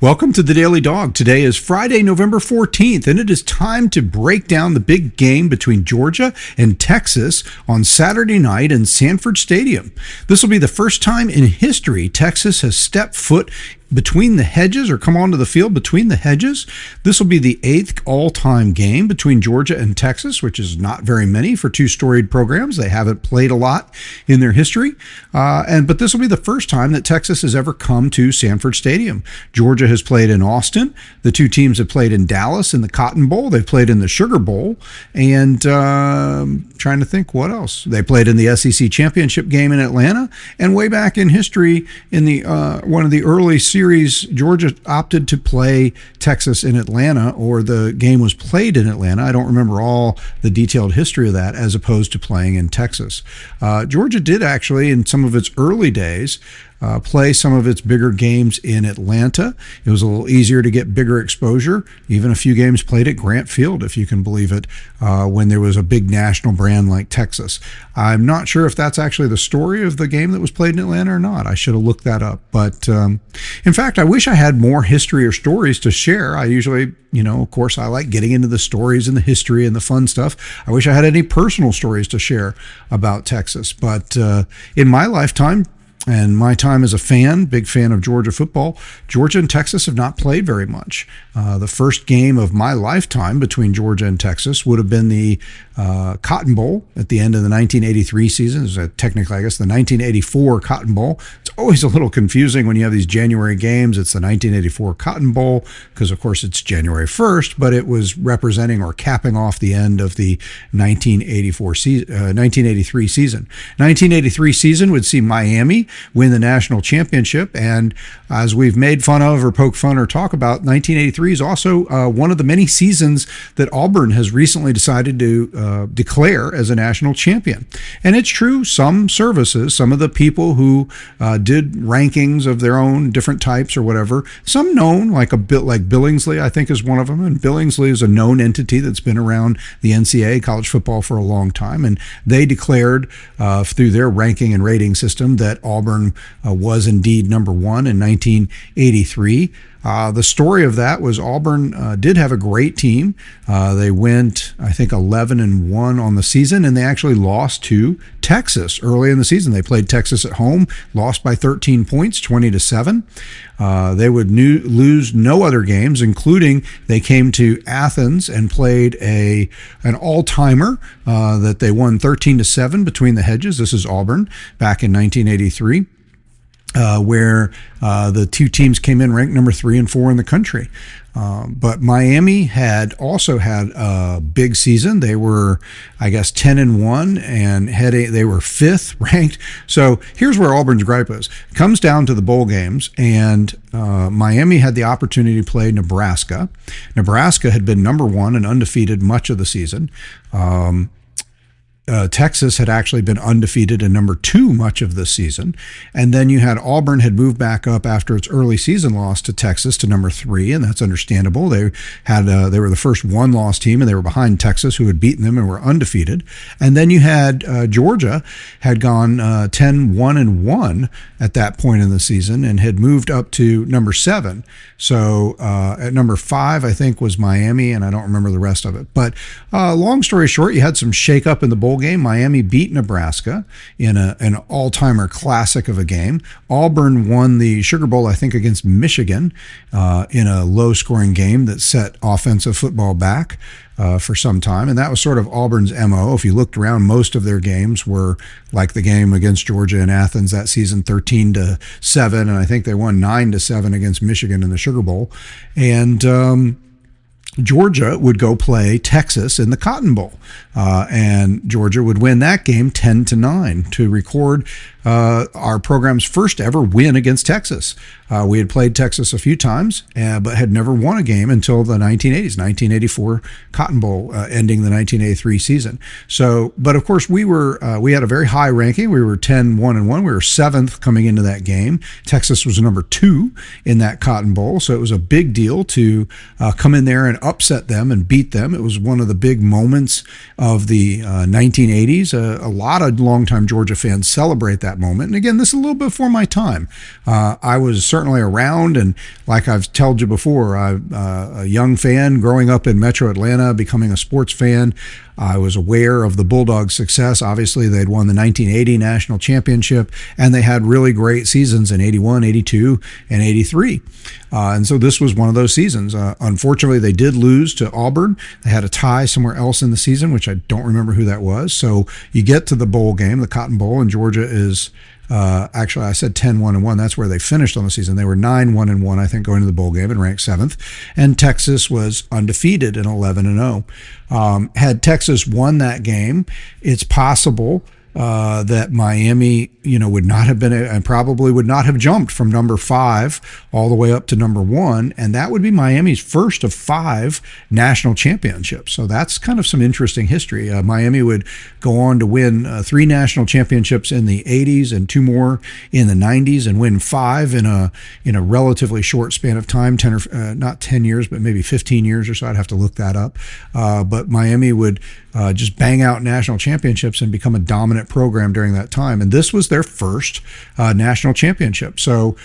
Welcome to the Daily Dawg. Today is Friday, November 14th, and it is time to break down the big game between Georgia and Texas on Saturday night in Sanford Stadium. This will be the first time in history Texas has stepped foot between the hedges or come onto the field between the hedges. This will be the 8th all-time game between Georgia and Texas, which is not very many for two storied programs. They haven't played a lot in their history. But this will be the first time that Texas has ever come to Sanford Stadium. Georgia has played in Austin. The two teams have played in Dallas in the Cotton Bowl. They've played in the Sugar Bowl. And trying to think what else. They played in the SEC Championship game in Atlanta. And way back in history, in the one of the early series, Georgia opted to play Texas in Atlanta, or the game was played in Atlanta. I don't remember all the detailed history of that, as opposed to playing in Texas. Georgia did actually, in some of its early days, play some of its bigger games in Atlanta. It was a little easier to get bigger exposure. Even a few games played at Grant Field, if you can believe it, when there was a big national brand like Texas. I'm not sure if that's actually the story of the game that was played in Atlanta or not. I should have looked that up. But in fact, I wish I had more history or stories to share. I usually, of course, I like getting into the stories and the history and the fun stuff. I wish I had any personal stories to share about Texas. But in my lifetime, and my time as a fan, big fan of Georgia football, Georgia and Texas have not played very much. The first game of my lifetime between Georgia and Texas would have been the Cotton Bowl at the end of the 1983 season. It was technically, I guess, the 1984 Cotton Bowl. It's always a little confusing when you have these January games. It's the 1984 Cotton Bowl because, of course, it's January 1st, but it was representing or capping off the end of the 1983 season. 1983 season would see Miami win the national championship, and as we've made fun of or poke fun or talk about, 1983 is also one of the many seasons that Auburn has recently decided to declare as a national champion. And it's true, some services, some of the people who did rankings of their own different types or whatever, some known, like Billingsley, I think is one of them, and Billingsley is a known entity that's been around the NCAA, college football, for a long time, and they declared through their ranking and rating system that Auburn was indeed number one in 1983. The story of that was Auburn did have a great team. They went, I think, 11-1 on the season, and they actually lost to Texas early in the season. They played Texas at home, lost by 13 points, 20-7. They would lose no other games, including they came to Athens and played an all-timer that they won 13-7 between the hedges. This is Auburn back in 1983. Where the two teams came in ranked number 3 and 4 in the country. But Miami had also had a big season. They were, I guess, 10-1 and they were 5th ranked. So here's where Auburn's gripe is. It comes down to the bowl games, and Miami had the opportunity to play Nebraska. Nebraska had been number 1 and undefeated much of the season. Texas had actually been undefeated and number 2 much of the season. And then you had Auburn had moved back up after its early season loss to Texas to number 3, and that's understandable. They were the first one-loss team, and they were behind Texas, who had beaten them and were undefeated. And then you had Georgia had gone 10-1-1 at that point in the season and had moved up to number 7. So at number 5, I think, was Miami, and I don't remember the rest of it. But long story short, you had some shake-up in the bowl game. Miami beat Nebraska in an all-timer classic of a game. Auburn won the Sugar Bowl, I think, against Michigan in a low-scoring game that set offensive football back for some time, and that was sort of Auburn's MO. If you looked around, most of their games were like the game against Georgia in Athens that season, 13-7, and I think they won 9-7 against Michigan in the Sugar Bowl. And Georgia would go play Texas in the Cotton Bowl, and Georgia would win that game 10-9 to record our program's first ever win against Texas. We had played Texas a few times, but had never won a game until the 1980s, 1984 Cotton Bowl, ending the 1983 season. So, but of course we had a very high ranking. We were 10-1-1. We were 7th coming into that game. Texas was number 2 in that Cotton Bowl. So it was a big deal to come in there and upset them and beat them. It was one of the big moments of the 1980s. A lot of longtime Georgia fans celebrate that moment. And again, this is a little bit before my time. I was certainly around. And like I've told you before, I'm a young fan growing up in Metro Atlanta, becoming a sports fan. I was aware of the Bulldogs' success. Obviously, they'd won the 1980 National Championship, and they had really great seasons in 81, 82, and 83. And so this was one of those seasons. Unfortunately, they did lose to Auburn. They had a tie somewhere else in the season, which I don't remember who that was. So you get to the bowl game, the Cotton Bowl, and Georgia is actually, I said 10-1-1. That's where they finished on the season. They were 9-1-1, I think, going to the bowl game and ranked 7th. And Texas was undefeated in 11-0. Had Texas won that game, it's possible that Miami, would not have been, and probably would not have jumped from number 5 all the way up to number 1. And that would be Miami's first of 5 national championships. So that's kind of some interesting history. Miami would go on to win 3 national championships in the 80s and 2 more in the 90s, and win 5 in a relatively short span of time, 10 or not 10 years, but maybe 15 years or so. I'd have to look that up. But Miami would just bang out national championships and become a dominant program during that time. And this was their first national championship. So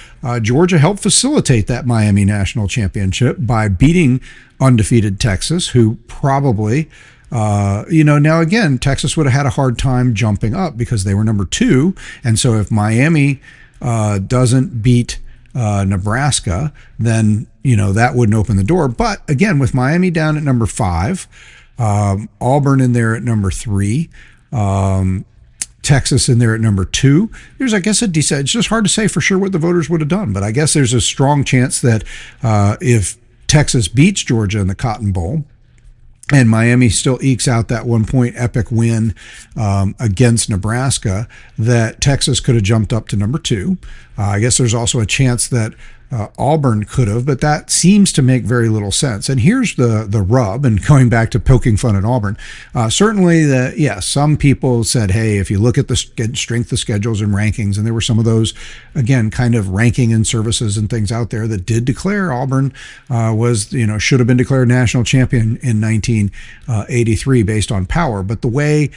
Georgia helped facilitate that Miami national championship by beating undefeated Texas, who probably, now again, Texas would have had a hard time jumping up because they were number 2. And so if Miami doesn't beat Nebraska, then, that wouldn't open the door. But again, with Miami down at number 5, Auburn in there at number 3, Texas in there at number 2. There's, I guess, it's just hard to say for sure what the voters would have done, but I guess there's a strong chance that if Texas beats Georgia in the Cotton Bowl, and Miami still ekes out that 1-point epic win against Nebraska, that Texas could have jumped up to number 2. I guess there's also a chance that Auburn could have, but that seems to make very little sense. And here's the rub, and going back to poking fun at Auburn, certainly some people said, hey, if you look at the strength of schedules and rankings, and there were some of those, again, kind of ranking and services and things out there that did declare Auburn should have been declared national champion in 1983 based on power, but the way,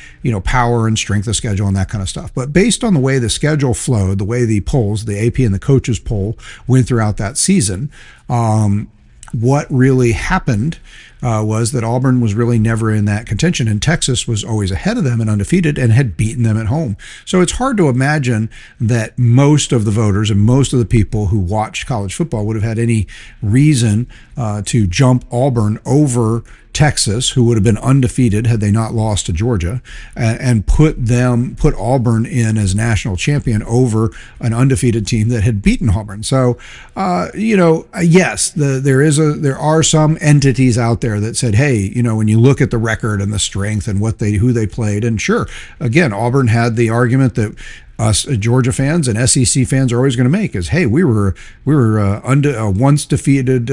power and strength of schedule and that kind of stuff. But based on the way the schedule flowed, the way the polls, the AP and the coaches poll went throughout that season, what really happened was that Auburn was really never in that contention, and Texas was always ahead of them and undefeated and had beaten them at home. So it's hard to imagine that most of the voters and most of the people who watched college football would have had any reason to jump Auburn over Texas, who would have been undefeated had they not lost to Georgia, and put Auburn in as national champion over an undefeated team that had beaten Auburn. So, yes, there are some entities out there that said, hey, when you look at the record and the strength and who they played, and sure, again, Auburn had the argument that us Georgia fans and SEC fans are always going to make is, hey, we were a once defeated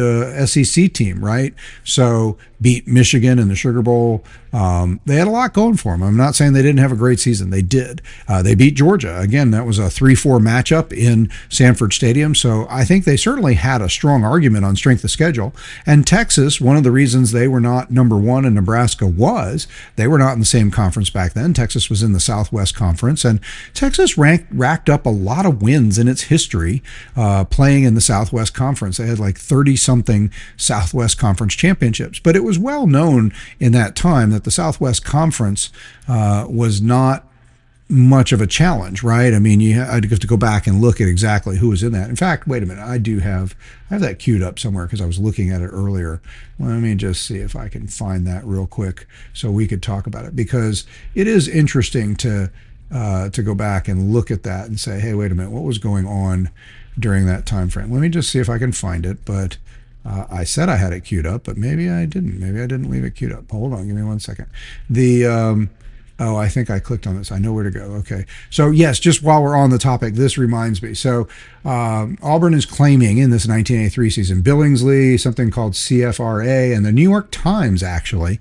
SEC team, right? So beat Michigan in the Sugar Bowl. They had a lot going for them. I'm not saying they didn't have a great season. They did. They beat Georgia. Again, that was a 3-4 matchup in Sanford Stadium. So I think they certainly had a strong argument on strength of schedule. And Texas, one of the reasons they were not number 1 and Nebraska was they were not in the same conference back then. Texas was in the Southwest Conference, and Texas racked up a lot of wins in its history playing in the Southwest Conference. They had like 30-something Southwest Conference championships. But it was well known in that time that the Southwest Conference was not much of a challenge, right? I mean, I'd have to go back and look at exactly who was in that. In fact, wait a minute, I have that queued up somewhere because I was looking at it earlier. Let me just see if I can find that real quick so we could talk about it, because it is interesting to go back and look at that and say, hey, wait a minute, what was going on during that time frame? Let me just see if I can find it, but I said I had it queued up, but maybe I didn't. Maybe I didn't leave it queued up. Hold on, give me 1 second. I think I clicked on this. I know where to go. Okay. So yes, just while we're on the topic, this reminds me. So Auburn is claiming in this 1983 season, Billingsley, something called CFRA, and the New York Times actually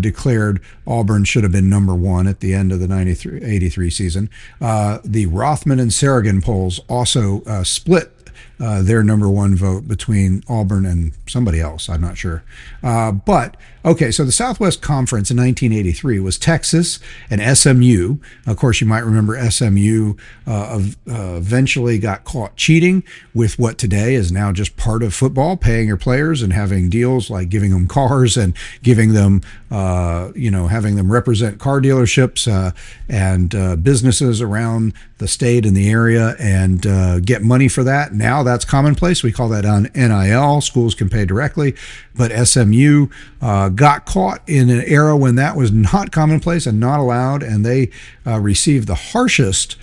declared Auburn should have been number 1 at the end of the 83 season. The Rothman and Sarragan polls also split their number 1 vote between Auburn and somebody else. I'm not sure. But, okay, so the Southwest Conference in 1983 was Texas and SMU. Of course, you might remember SMU eventually got caught cheating with what today is now just part of football, paying your players and having deals like giving them cars and giving them, having them represent car dealerships and businesses around the state and the area and get money for that. Now that's commonplace. We call that on NIL. Schools can pay directly. But SMU got caught in an era when that was not commonplace and not allowed, and they received the harshest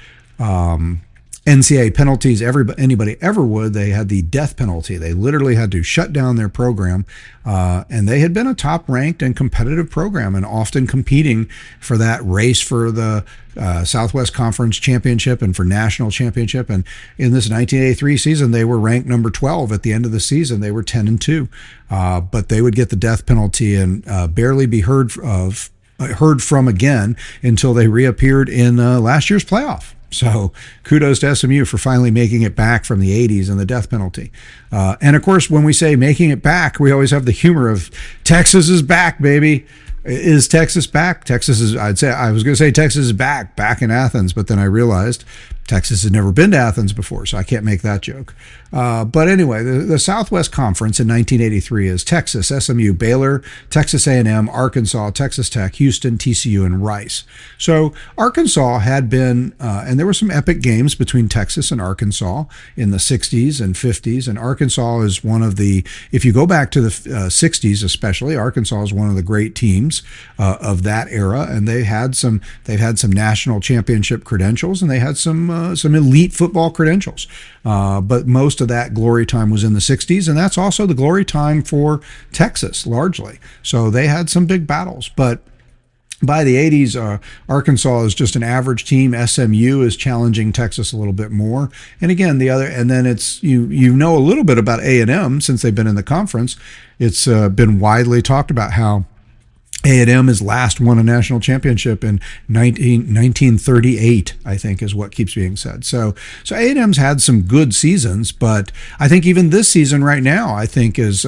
NCAA penalties anybody ever would. They had the death penalty. They literally had to shut down their program, and they had been a top-ranked and competitive program and often competing for that race for the Southwest Conference Championship and for National Championship. And in this 1983 season, they were ranked number 12. At the end of the season, they were 10-2, but they would get the death penalty and barely be heard from again until they reappeared in last year's playoff. So kudos to SMU for finally making it back from the 80s and the death penalty. And of course, when we say making it back, we always have the humor of Texas is back, baby. Is Texas back? I was going to say Texas is back in Athens, but then I realized Texas has never been to Athens before, so I can't make that joke. But anyway, the Southwest Conference in 1983 is Texas, SMU, Baylor, Texas A&M, Arkansas, Texas Tech, Houston, TCU, and Rice. So Arkansas had been, and there were some epic games between Texas and Arkansas in the 60s and 50s, and Arkansas is one of the, if you go back to the 60s especially, Arkansas is one of the great teams of that era, and they've had some national championship credentials, and they had some elite football credentials. But most of that glory time was in the 60s, and that's also the glory time for Texas, largely. So they had some big battles. But by the 80s, Arkansas is just an average team. SMU is challenging Texas a little bit more. And again, and then it's, you know a little bit about A&M since they've been in the conference. It's been widely talked about how A&M has last won a national championship in 1938, I think is what keeps being said. So A&M's had some good seasons, but I think even this season right now, I think is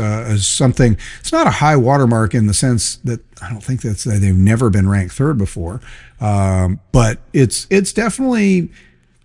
something, it's not a high watermark in the sense that I don't think they've never been ranked third before, but it's definitely,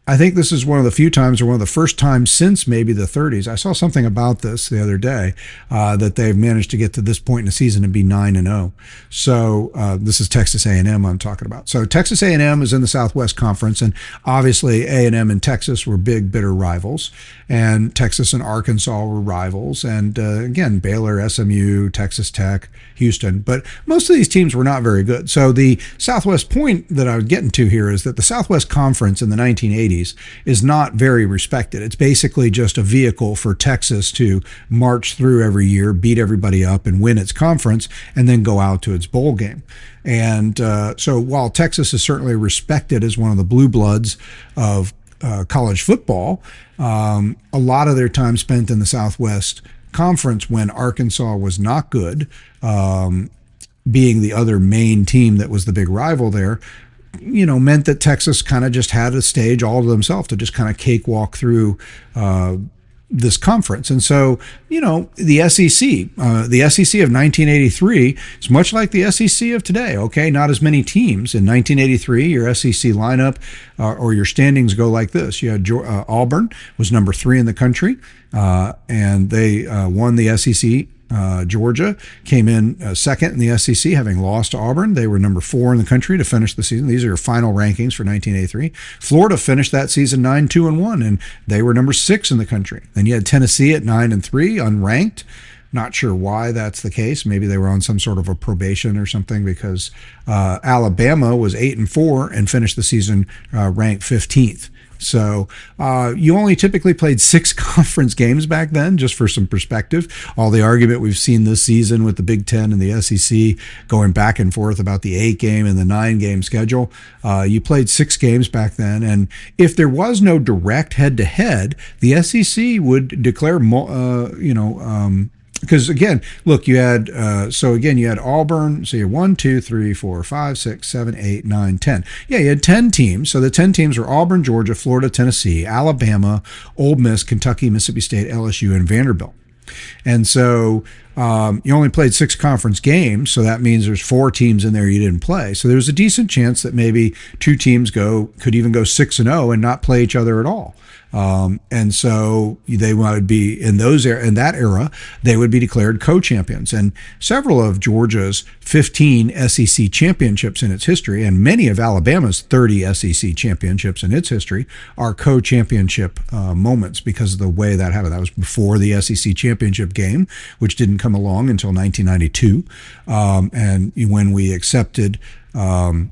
I think this is one of the few times or one of the first times since maybe the 30s. I saw something about this the other day, that they've managed to get to this point in the season and be 9-0. So this is Texas A&M I'm talking about. So Texas A&M is in the Southwest Conference, and obviously A&M and Texas were big, bitter rivals, and Texas and Arkansas were rivals. And again, Baylor, SMU, Texas Tech, Houston. But most of these teams were not very good. So the Southwest point that I was getting to here is that the Southwest Conference in the 1980s is not very respected. It's basically just a vehicle for Texas to march through every year, beat everybody up, and win its conference, and then go out to its bowl game. And so while Texas is certainly respected as one of the blue bloods of college football, a lot of their time spent in the Southwest Conference when Arkansas was not good, being the other main team that was the big rival there, meant that Texas kind of just had a stage all to themselves to just kind of cakewalk through this conference. And so, the SEC of 1983 is much like the SEC of today. Okay, not as many teams. In 1983, your SEC lineup or your standings go like this. You had Auburn was number 3 in the country, and they won the SEC. Georgia came in second in the SEC, having lost to Auburn. They were number 4 in the country to finish the season. These are your final rankings for 1983. Florida finished that season 9-2-1, and they were number 6 in the country. Then you had Tennessee at 9-3, unranked. Not sure why that's the case. Maybe they were on some sort of a probation or something, because Alabama was 8-4 and finished the season ranked 15th. So you only typically played 6 conference games back then, just for some perspective. All the argument we've seen this season with the Big Ten and the SEC going back and forth about the 8-game and the 9-game schedule, you played 6 games back then. And if there was no direct head-to-head, the SEC would declare, because again, look, you had you had Auburn. So you had 1, 2, 3, 4, 5, 6, 7, 8, 9, 10. Yeah, you had 10 teams. So the 10 teams were Auburn, Georgia, Florida, Tennessee, Alabama, Ole Miss, Kentucky, Mississippi State, LSU, and Vanderbilt. And so You only played 6 conference games, so that means there's 4 teams in there you didn't play. So there's a decent chance that maybe 2 teams could even go 6-0 and not play each other at all. And so they would be in that era, they would be declared co-champions. And several of Georgia's 15 SEC championships in its history, and many of Alabama's 30 SEC championships in its history, are co-championship moments because of the way that happened. That was before the SEC championship game, which didn't come along until 1992, and when we accepted. That's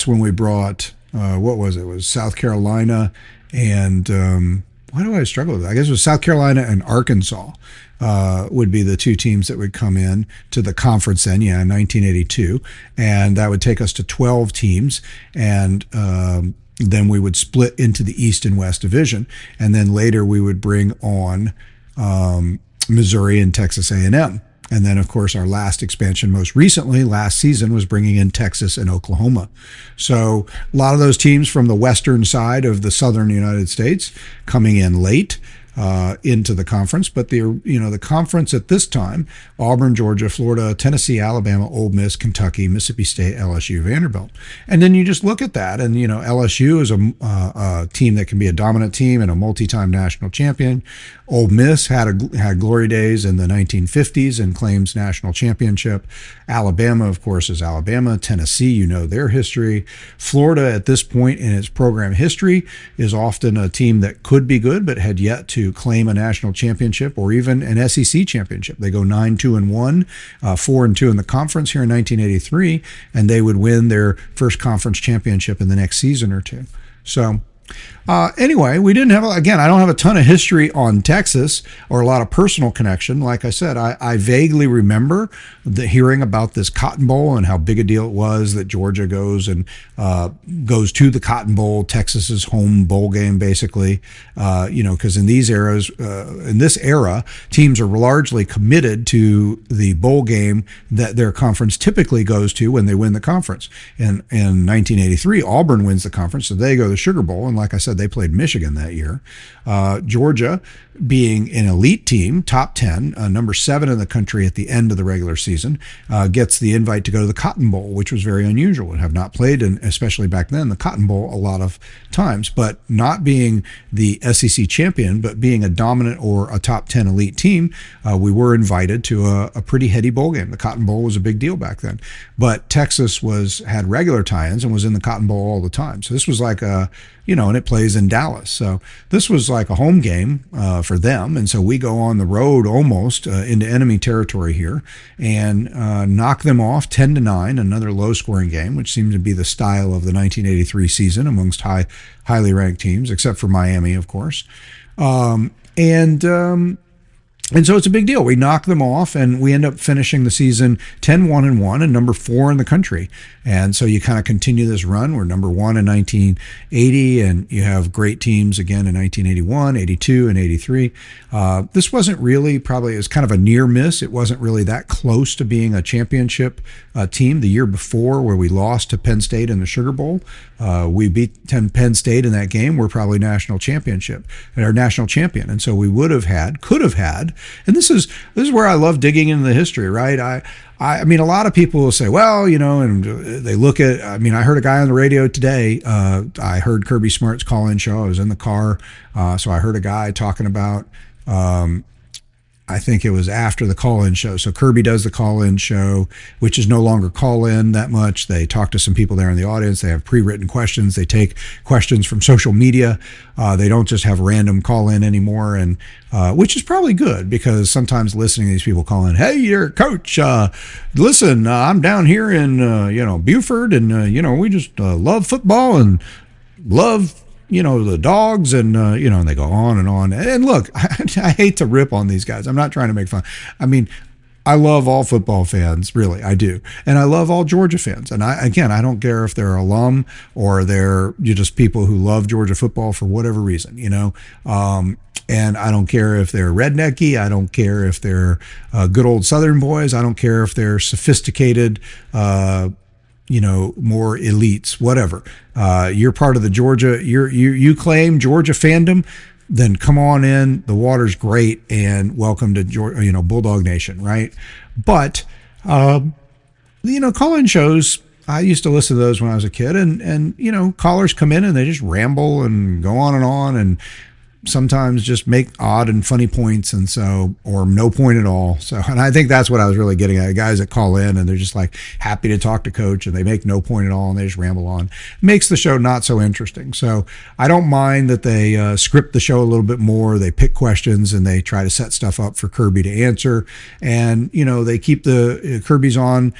when we brought. What was it? It was South Carolina and why do I struggle with that? I guess it was South Carolina and Arkansas would be the 2 teams that would come in to the conference then, in 1982. And that would take us to 12 teams. And then we would split into the East and West Division. And then later we would bring on Missouri and Texas A&M. And then, of course, our last expansion most recently, last season, was bringing in Texas and Oklahoma. So a lot of those teams from the western side of the southern United States coming in late into the conference. But the conference at this time, Auburn, Georgia, Florida, Tennessee, Alabama, Ole Miss, Kentucky, Mississippi State, LSU, Vanderbilt. And then you just look at that, and LSU is a team that can be a dominant team and a multi-time national champion. Ole Miss had glory days in the 1950s and claims national championship. Alabama, of course, is Alabama. Tennessee, their history. Florida, at this point in its program history, is often a team that could be good but had yet to claim a national championship or even an SEC championship. They go 9-2-1, 4-2 in the conference here in 1983, and they would win their first conference championship in the next season or two. So anyway, we didn't have, again, I don't have a ton of history on Texas or a lot of personal connection. Like I said, I vaguely remember hearing about this Cotton Bowl and how big a deal it was that Georgia goes to the Cotton Bowl, Texas's home bowl game, basically, because in this era, teams are largely committed to the bowl game that their conference typically goes to when they win the conference. And in 1983, Auburn wins the conference, so they go to the Sugar Bowl. And like I said, they played Michigan that year. Georgia, being an elite team, top 10, number 7 in the country at the end of the regular season, gets the invite to go to the Cotton Bowl, which was very unusual and have not played, and especially back then, the Cotton Bowl a lot of times. But not being the SEC champion, but being a dominant or a top 10 elite team, we were invited to a pretty heady bowl game. The Cotton Bowl was a big deal back then. But Texas had regular tie-ins and was in the Cotton Bowl all the time. So this was like and it plays in Dallas. So this was like a home game for them. And so we go on the road almost into enemy territory here and knock them off 10-9, another low-scoring game, which seemed to be the style of the 1983 season amongst highly ranked teams, except for Miami, of course. And so it's a big deal. We knock them off, and we end up finishing the season 10-1-1 and number 4 in the country. And so you kind of continue this run. We're number 1 in 1980, and you have great teams again in 1981, 82, and 83. This wasn't really it was kind of a near miss. It wasn't really that close to being a championship team the year before, where we lost to Penn State in the Sugar Bowl. We beat Penn State in that game. We're probably national champion. And so we could have had, and this is where I love digging into the history, right? I mean, a lot of people will say, well, and they look at, I heard a guy on the radio today. I heard Kirby Smart's call-in show. I was in the car. So I heard a guy talking about, I think it was after the call-in show. So Kirby does the call-in show, which is no longer call-in that much. They talk to some people there in the audience. They have pre-written questions. They take questions from social media. They don't just have random call-in anymore, and which is probably good, because sometimes listening to these people call in, hey, your coach, listen, I'm down here in Buford, and we just love football and love the Dogs, and and they go on and on. And look, I hate to rip on these guys. I'm not trying to make fun. I love all football fans, really, I do. And I love all Georgia fans. And I don't care if they're alum or they're just people who love Georgia football for whatever reason, and I don't care if they're rednecky. I don't care if they're good old Southern boys. I don't care if they're sophisticated, more elites, whatever. You're part of the Georgia, you claim Georgia fandom. then come on in. The water's great, and welcome to Bulldog Nation, right? But call-in shows, I used to listen to those when I was a kid, and callers come in and they just ramble and go on, and sometimes just make odd and funny points, and so, or no point at all. So, and I think that's what I was really getting at. Guys that call in and they're just like happy to talk to coach, and they make no point at all, and they just ramble on. Makes the show not so interesting. So I don't mind that they script the show a little bit more. They pick questions and they try to set stuff up for Kirby to answer, and they keep the Kirby's on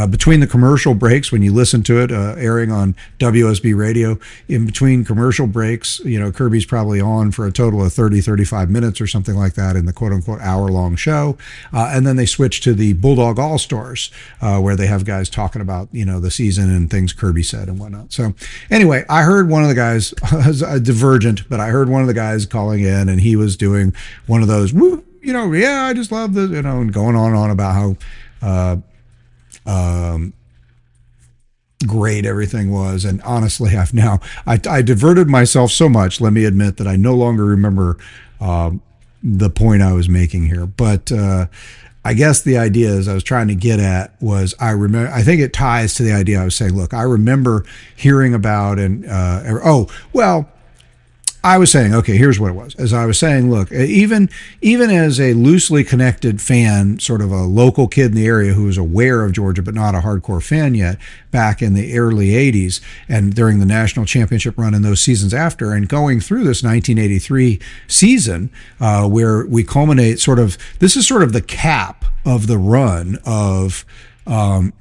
between the commercial breaks. When you listen to it, airing on WSB radio, in between commercial breaks, Kirby's probably on for a total of 35 minutes or something like that in the quote-unquote hour-long show. And then they switch to the Bulldog All-Stars, where they have guys talking about, the season and things Kirby said and whatnot. So anyway, I heard one of the guys, divergent, but I heard one of the guys calling in, and he was doing one of those, I just love this, and going on about how great everything was. And honestly, I diverted myself so much, let me admit, that I no longer remember the point I was making here. But I guess the idea is I was trying to get at was, I think it ties to the idea I was saying. Look, I remember hearing about I was saying, okay, here's what it was. As I was saying, look, even as a loosely connected fan, sort of a local kid in the area who was aware of Georgia but not a hardcore fan yet, back in the early 80s and during the national championship run and those seasons after, and going through this 1983 season where we culminate this is sort of the cap of the run of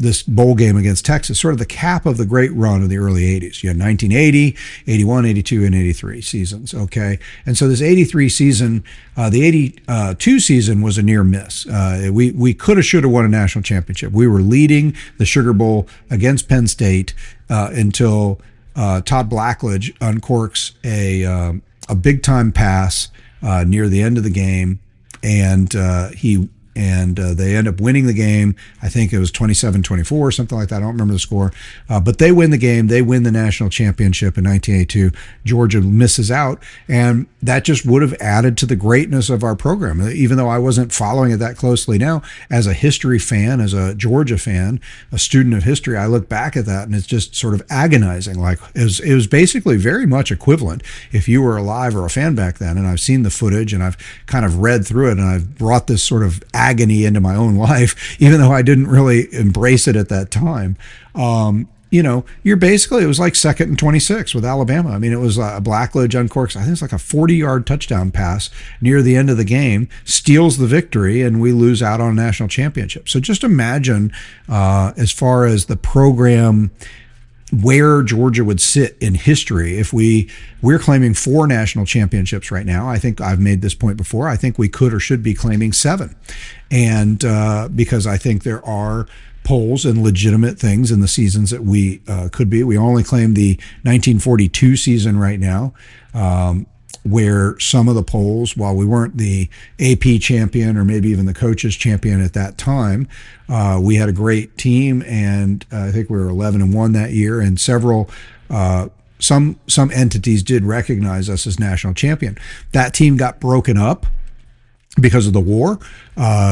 this bowl game against Texas, sort of the cap of the great run of the early 80s. You had 1980, 81, 82, and 83 seasons, okay? And so this 83 season, the 82 season was a near miss. We could have, should have won a national championship. We were leading the Sugar Bowl against Penn State until Todd Blackledge uncorks a big-time pass near the end of the game, and they end up winning the game. I think it was 27-24 or something like that. I don't remember the score. But they win the game. They win the national championship in 1982. Georgia misses out. And that just would have added to the greatness of our program. Even though I wasn't following it that closely now, as a history fan, as a Georgia fan, a student of history, I look back at that and it's just sort of agonizing. Like it was basically very much equivalent if you were alive or a fan back then. And I've seen the footage and I've kind of read through it, and I've brought this sort of agony into my own life, even though I didn't really embrace it at that time. You're basically, it was like 2nd and 26 with Alabama. I mean, it was a Blackledge uncorks, I think it's like a 40-yard touchdown pass near the end of the game, steals the victory, and we lose out on a national championship. So just imagine, as far as the program, where Georgia would sit in history if we're claiming 4 national championships right now. I think I've made this point before. I think we could or should be claiming 7. And because I think there are polls and legitimate things in the seasons that we could be. We only claim the 1942 season right now, where some of the polls, while we weren't the AP champion or maybe even the coaches champion at that time, we had a great team, and I think we were 11-1 that year, and several some entities did recognize us as national champion. That team got broken up because of the war.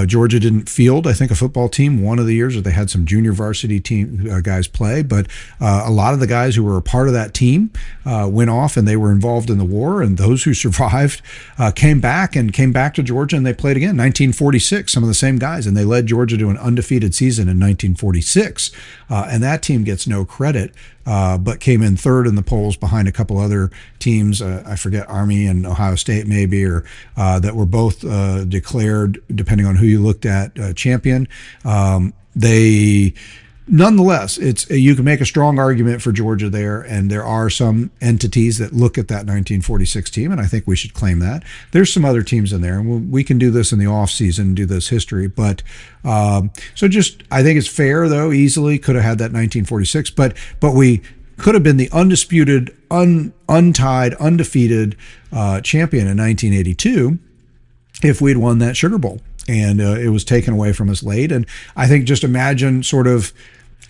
Georgia didn't field, I think, a football team one of the years, or they had some junior varsity team guys play, but a lot of the guys who were a part of that team went off and they were involved in the war, and those who survived came back to Georgia, and they played again. 1946, some of the same guys, and they led Georgia to an undefeated season in 1946, and that team gets no credit, but came in 3rd in the polls behind a couple other teams, I forget, Army and Ohio State maybe, or that were both declared, depending on who you looked at, champion. Nonetheless, you can make a strong argument for Georgia there, and there are some entities that look at that 1946 team, and I think we should claim that. There's some other teams in there, and we can do this in the off season, do this history. But I think it's fair, though. Easily could have had that 1946, but we could have been the undisputed, untied, undefeated champion in 1982 if we'd won that Sugar Bowl. And it was taken away from us late. And I think just imagine sort of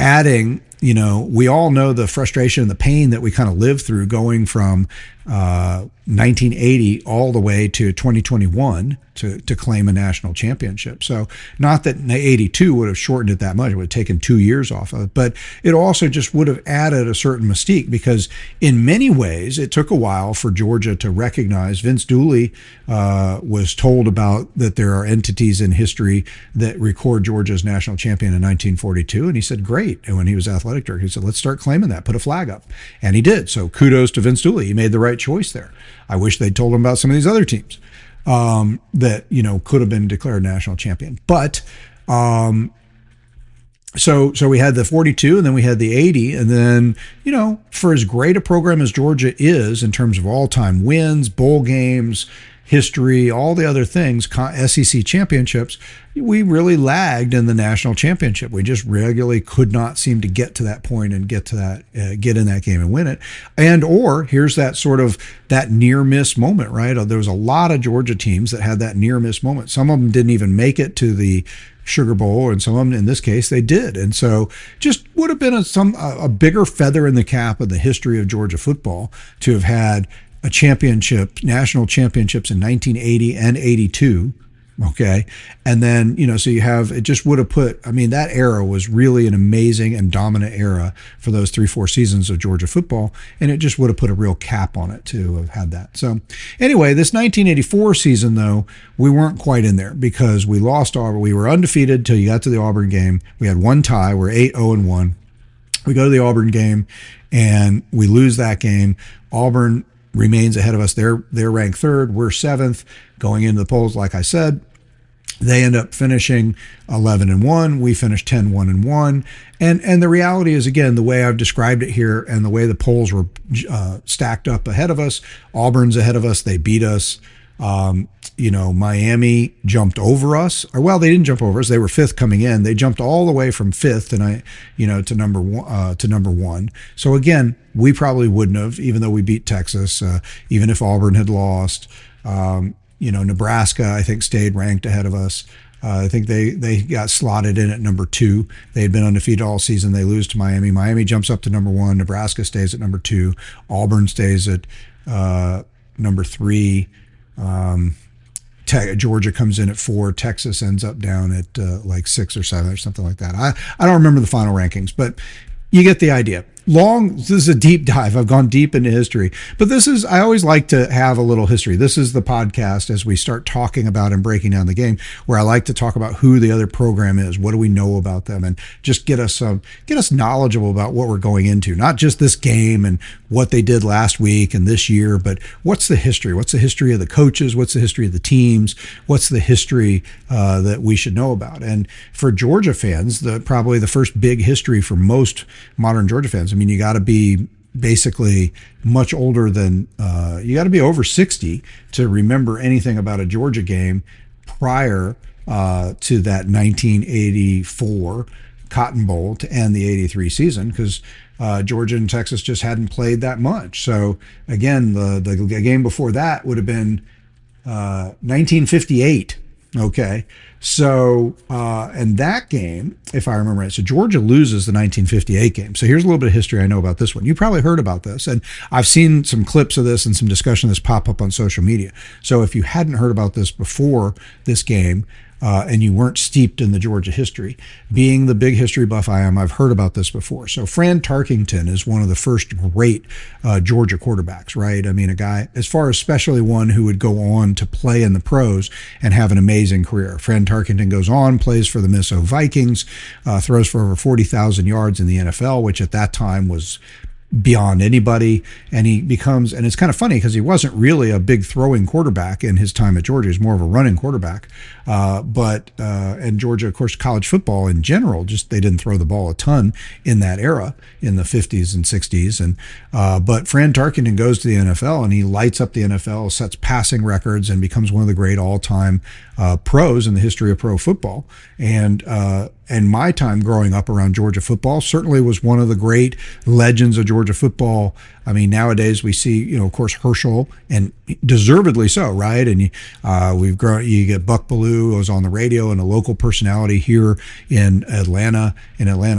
adding, we all know the frustration and the pain that we kind of lived through going from 1980 all the way to 2021 to claim a national championship. So not that 82 would have shortened it that much. It would have taken 2 years off of it, but it also just would have added a certain mystique, because in many ways it took a while for Georgia to recognize. Vince Dooley was told about that there are entities in history that record Georgia as national champion in 1942, and he said, great. And when he was athletic director, he said, let's start claiming that, put a flag up. And he did. So kudos to Vince Dooley. He made the right choice there. I wish they'd told him about some of these other teams that could have been declared national champion. But so we had the 42, and then we had the 80, and then for as great a program as Georgia is in terms of all-time wins, bowl games, history, all the other things, SEC championships, we really lagged in the national championship. We just regularly could not seem to get to that point and get to that, get in that game and win it. Or here's that sort of that near miss moment, right? There was a lot of Georgia teams that had that near miss moment. Some of them didn't even make it to the Sugar Bowl, and some of them, in this case, they did. And so just would have been a bigger feather in the cap of the history of Georgia football to have had a championship, national championships in 1980 and 82. Okay. And then, so you have, it just would have put, that era was really an amazing and dominant era for those 3-4 seasons of Georgia football. And it just would have put a real cap on it to have had that. So anyway, this 1984 season, though, we weren't quite in there because we lost Auburn. We were undefeated till you got to the Auburn game. We had one tie. We're 8-0-1. We go to the Auburn game and we lose that game. Auburn remains ahead of us. They're ranked third. We're seventh going into the polls. Like I said, they end up finishing 11-1. We finished 10-1-1. And the reality is, again, the way I've described it here and the way the polls were stacked up ahead of us, Auburn's ahead of us. They beat us. Miami jumped over us. Or, well, they didn't jump over us. They were fifth coming in. They jumped all the way from fifth to number one. So again, we probably wouldn't have, even though we beat Texas, even if Auburn had lost. Nebraska, I think, stayed ranked ahead of us. I think they got slotted in at number 2. They had been undefeated all season. They lose to Miami. Miami jumps up to number 1. Nebraska stays at number 2. Auburn stays at number 3. Georgia comes in at 4. Texas ends up down at like 6 or 7 or something like that. I don't remember the final rankings, but you get the idea. This is a deep dive. I've gone deep into history, but I always like to have a little history. This is the podcast as we start talking about and breaking down the game, where I like to talk about who the other program is. What do we know about them? And just get us knowledgeable about what we're going into, not just this game and what they did last week and this year, but what's the history? What's the history of the coaches? What's the history of the teams? What's the history that we should know about? And for Georgia fans, probably the first big history for most modern Georgia fans, you got to be basically much older than, you got to be over 60 to remember anything about a Georgia game prior to that 1984 Cotton Bowl to end the 83 season, because Georgia and Texas just hadn't played that much. So again, the game before that would have been 1958. Okay. So, and that game, if I remember right, so Georgia loses the 1958 game. So here's a little bit of history I know about this one. You probably heard about this, and I've seen some clips of this and some discussion of this pop up on social media. So if you hadn't heard about this before this game, and you weren't steeped in the Georgia history, being the big history buff I am, I've heard about this before. So Fran Tarkington is one of the first great Georgia quarterbacks, right? A guy, as far as especially one who would go on to play in the pros and have an amazing career. Fran Tarkington goes on, plays for the Minnesota Vikings, throws for over 40,000 yards in the NFL, which at that time was beyond anybody, and and it's kind of funny because he wasn't really a big throwing quarterback in his time at Georgia. He's more of a running quarterback, and Georgia, of course, college football in general, just they didn't throw the ball a ton in that era in the 50s and 60s, and but Fran Tarkington goes to the NFL and he lights up the NFL, sets passing records, and becomes one of the great all-time pros in the history of pro football. And my time growing up around Georgia football certainly was one of the great legends of Georgia football. I mean, nowadays we see, of course, Herschel, and deservedly so, right? And we've grown. You get Buck Bellew, who was on the radio and a local personality here in Atlanta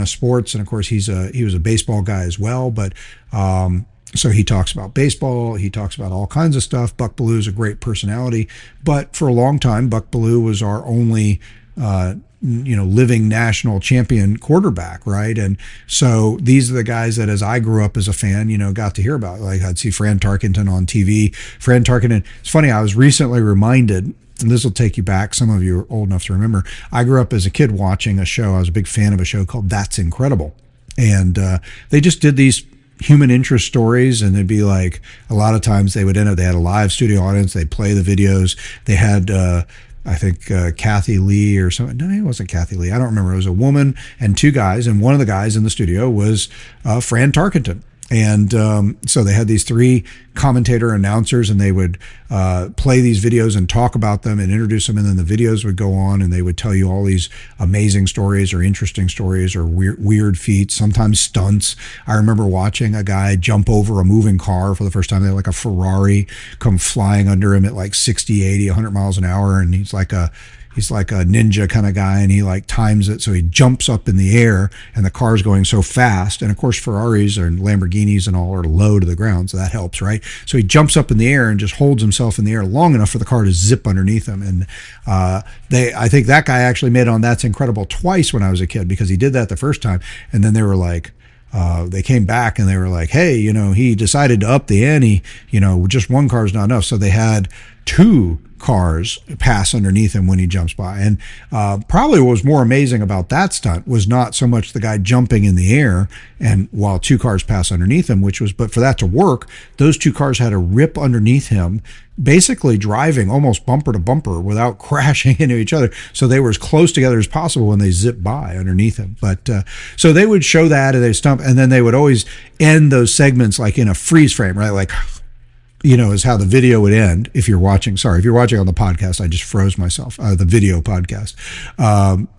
sports, and of course he was a baseball guy as well. But so he talks about baseball, he talks about all kinds of stuff. Buck Bellew is a great personality, but for a long time, Buck Bellew was our only living national champion quarterback, right? And so these are the guys that, as I grew up as a fan, got to hear about. Like, I'd see Fran Tarkenton on TV. Fran Tarkenton, it's funny, I was recently reminded, and this will take you back, some of you are old enough to remember, I grew up as a kid watching a show. I was a big fan of a show called That's Incredible. And they just did these human interest stories, and they'd be like, a lot of times they would end up, they had a live studio audience, they'd play the videos. They had I think Kathy Lee or something. No, it wasn't Kathy Lee. I don't remember. It was a woman and two guys, and one of the guys in the studio was Fran Tarkenton. And so they had these three commentator announcers, and they would play these videos and talk about them and introduce them, and then the videos would go on, and they would tell you all these amazing stories or interesting stories or weird feats, sometimes stunts. I remember watching a guy jump over a moving car for the first time. They had like a Ferrari come flying under him at like 60, 80, 100 miles an hour, and he's like a ninja kind of guy, and he like times it so he jumps up in the air, and the car's going so fast. And of course, Ferraris and Lamborghinis and all are low to the ground, so that helps, right? So he jumps up in the air and just holds himself in the air long enough for the car to zip underneath him. And I think that guy actually made it on That's Incredible twice when I was a kid, because he did that the first time, and then they were like, they came back and they were like, hey, he decided to up the ante, just one car is not enough. So they had two cars pass underneath him when he jumps by. And probably what was more amazing about that stunt was not so much the guy jumping in the air and while two cars pass underneath him, but for that to work, those two cars had to rip underneath him, basically driving almost bumper to bumper without crashing into each other. So they were as close together as possible when they zipped by underneath him. But so they would show that, and they stump, and then they would always end those segments like in a freeze frame, right? Like, is how the video would end if you're watching. Sorry, if you're watching on the podcast, I just froze myself, the video podcast.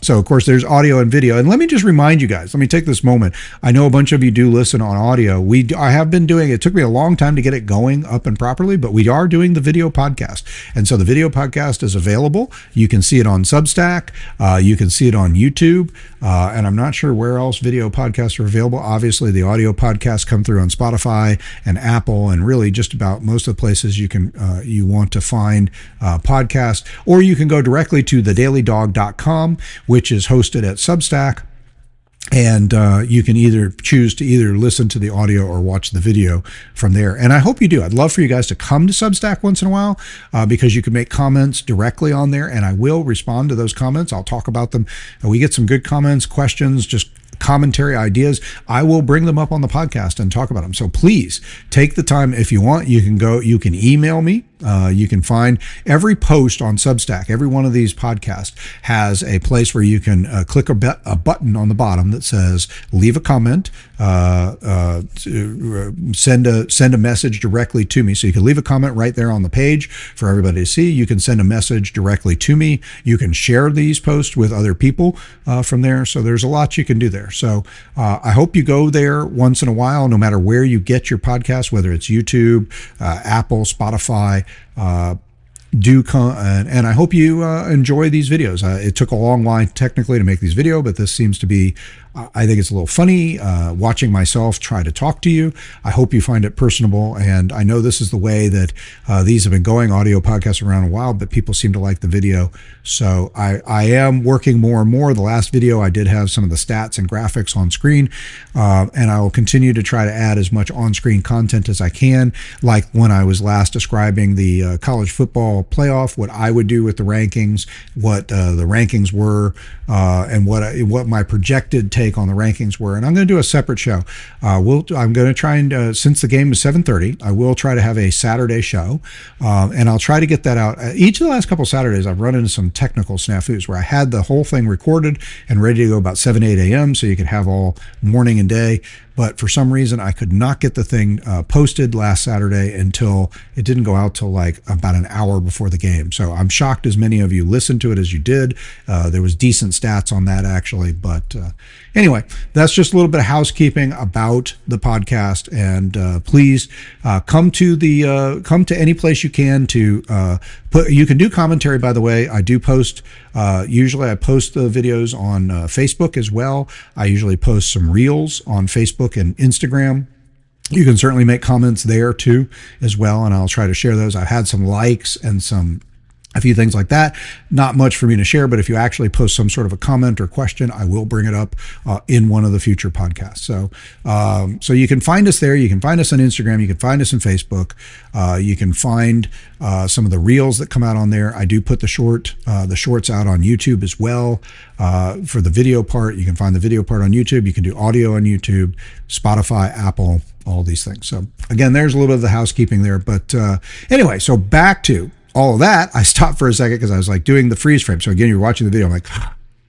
So, of course, there's audio and video. And let me just remind you guys, let me take this moment. I know a bunch of you do listen on audio. I have been doing, it took me a long time to get it going up and properly, but we are doing the video podcast. And so the video podcast is available. You can see it on Substack. You can see it on YouTube. And I'm not sure where else video podcasts are available. Obviously, the audio podcasts come through on Spotify and Apple, and really just about most of the places you want to find podcasts. Or you can go directly to thedailydawg.com, which is hosted at Substack. And you can either choose to either listen to the audio or watch the video from there. And I hope you do. I'd love for you guys to come to Substack once in a while, because you can make comments directly on there, and I will respond to those comments. I'll talk about them. And we get some good comments, questions, just commentary, ideas. I will bring them up on the podcast and talk about them. So please take the time. If you want, you can email me. You can find every post on Substack. Every one of these podcasts has a place where you can click a button on the bottom that says leave a comment, send a message directly to me. So you can leave a comment right there on the page for everybody to see. You can send a message directly to me. You can share these posts with other people from there. So there's a lot you can do there. So I hope you go there once in a while, no matter where you get your podcast, whether it's YouTube, Apple, Spotify. Do come, and I hope you enjoy these videos. It took a long while technically to make these videos, but this seems to be, I think it's a little funny, watching myself try to talk to you. I hope you find it personable, and I know this is the way that these have been going, audio podcasts around a while, but people seem to like the video. So I am working more and more. The last video I did have some of the stats and graphics on screen, and I will continue to try to add as much on-screen content as I can, like when I was last describing the college football playoff, what I would do with the rankings, what the rankings were, and what my projected take on the rankings were. And I'm going to do a separate show. I'm going to try and, since the game is 7:30, I will try to have a Saturday show, and I'll try to get that out. Each of the last couple of Saturdays, I've run into some technical snafus where I had the whole thing recorded and ready to go about 7, 8 a.m. so you could have all morning and day. but for some reason I could not get the thing posted last Saturday until it didn't go out till like about an hour before the game. So I'm shocked as many of you listened to it as you did. There was decent stats on that actually, but anyway, that's just a little bit of housekeeping about the podcast. And please come to any place you can to you can do commentary. By the way, I do post. Usually I post the videos on Facebook as well. I usually post some reels on Facebook and Instagram. You can certainly make comments there too as well, and I'll try to share those. I've had some likes and a few things like that. Not much for me to share, but if you actually post some sort of a comment or question, I will bring it up in one of the future podcasts. So you can find us there. You can find us on Instagram. You can find us on Facebook. You can find some of the reels that come out on there. I do put the shorts out on YouTube as well for the video part. You can find the video part on YouTube. You can do audio on YouTube, Spotify, Apple, all these things. So again, there's a little bit of the housekeeping there. But anyway, so back to all of that. I stopped for a second because I was like doing the freeze frame. So again, you're watching the video. I'm like,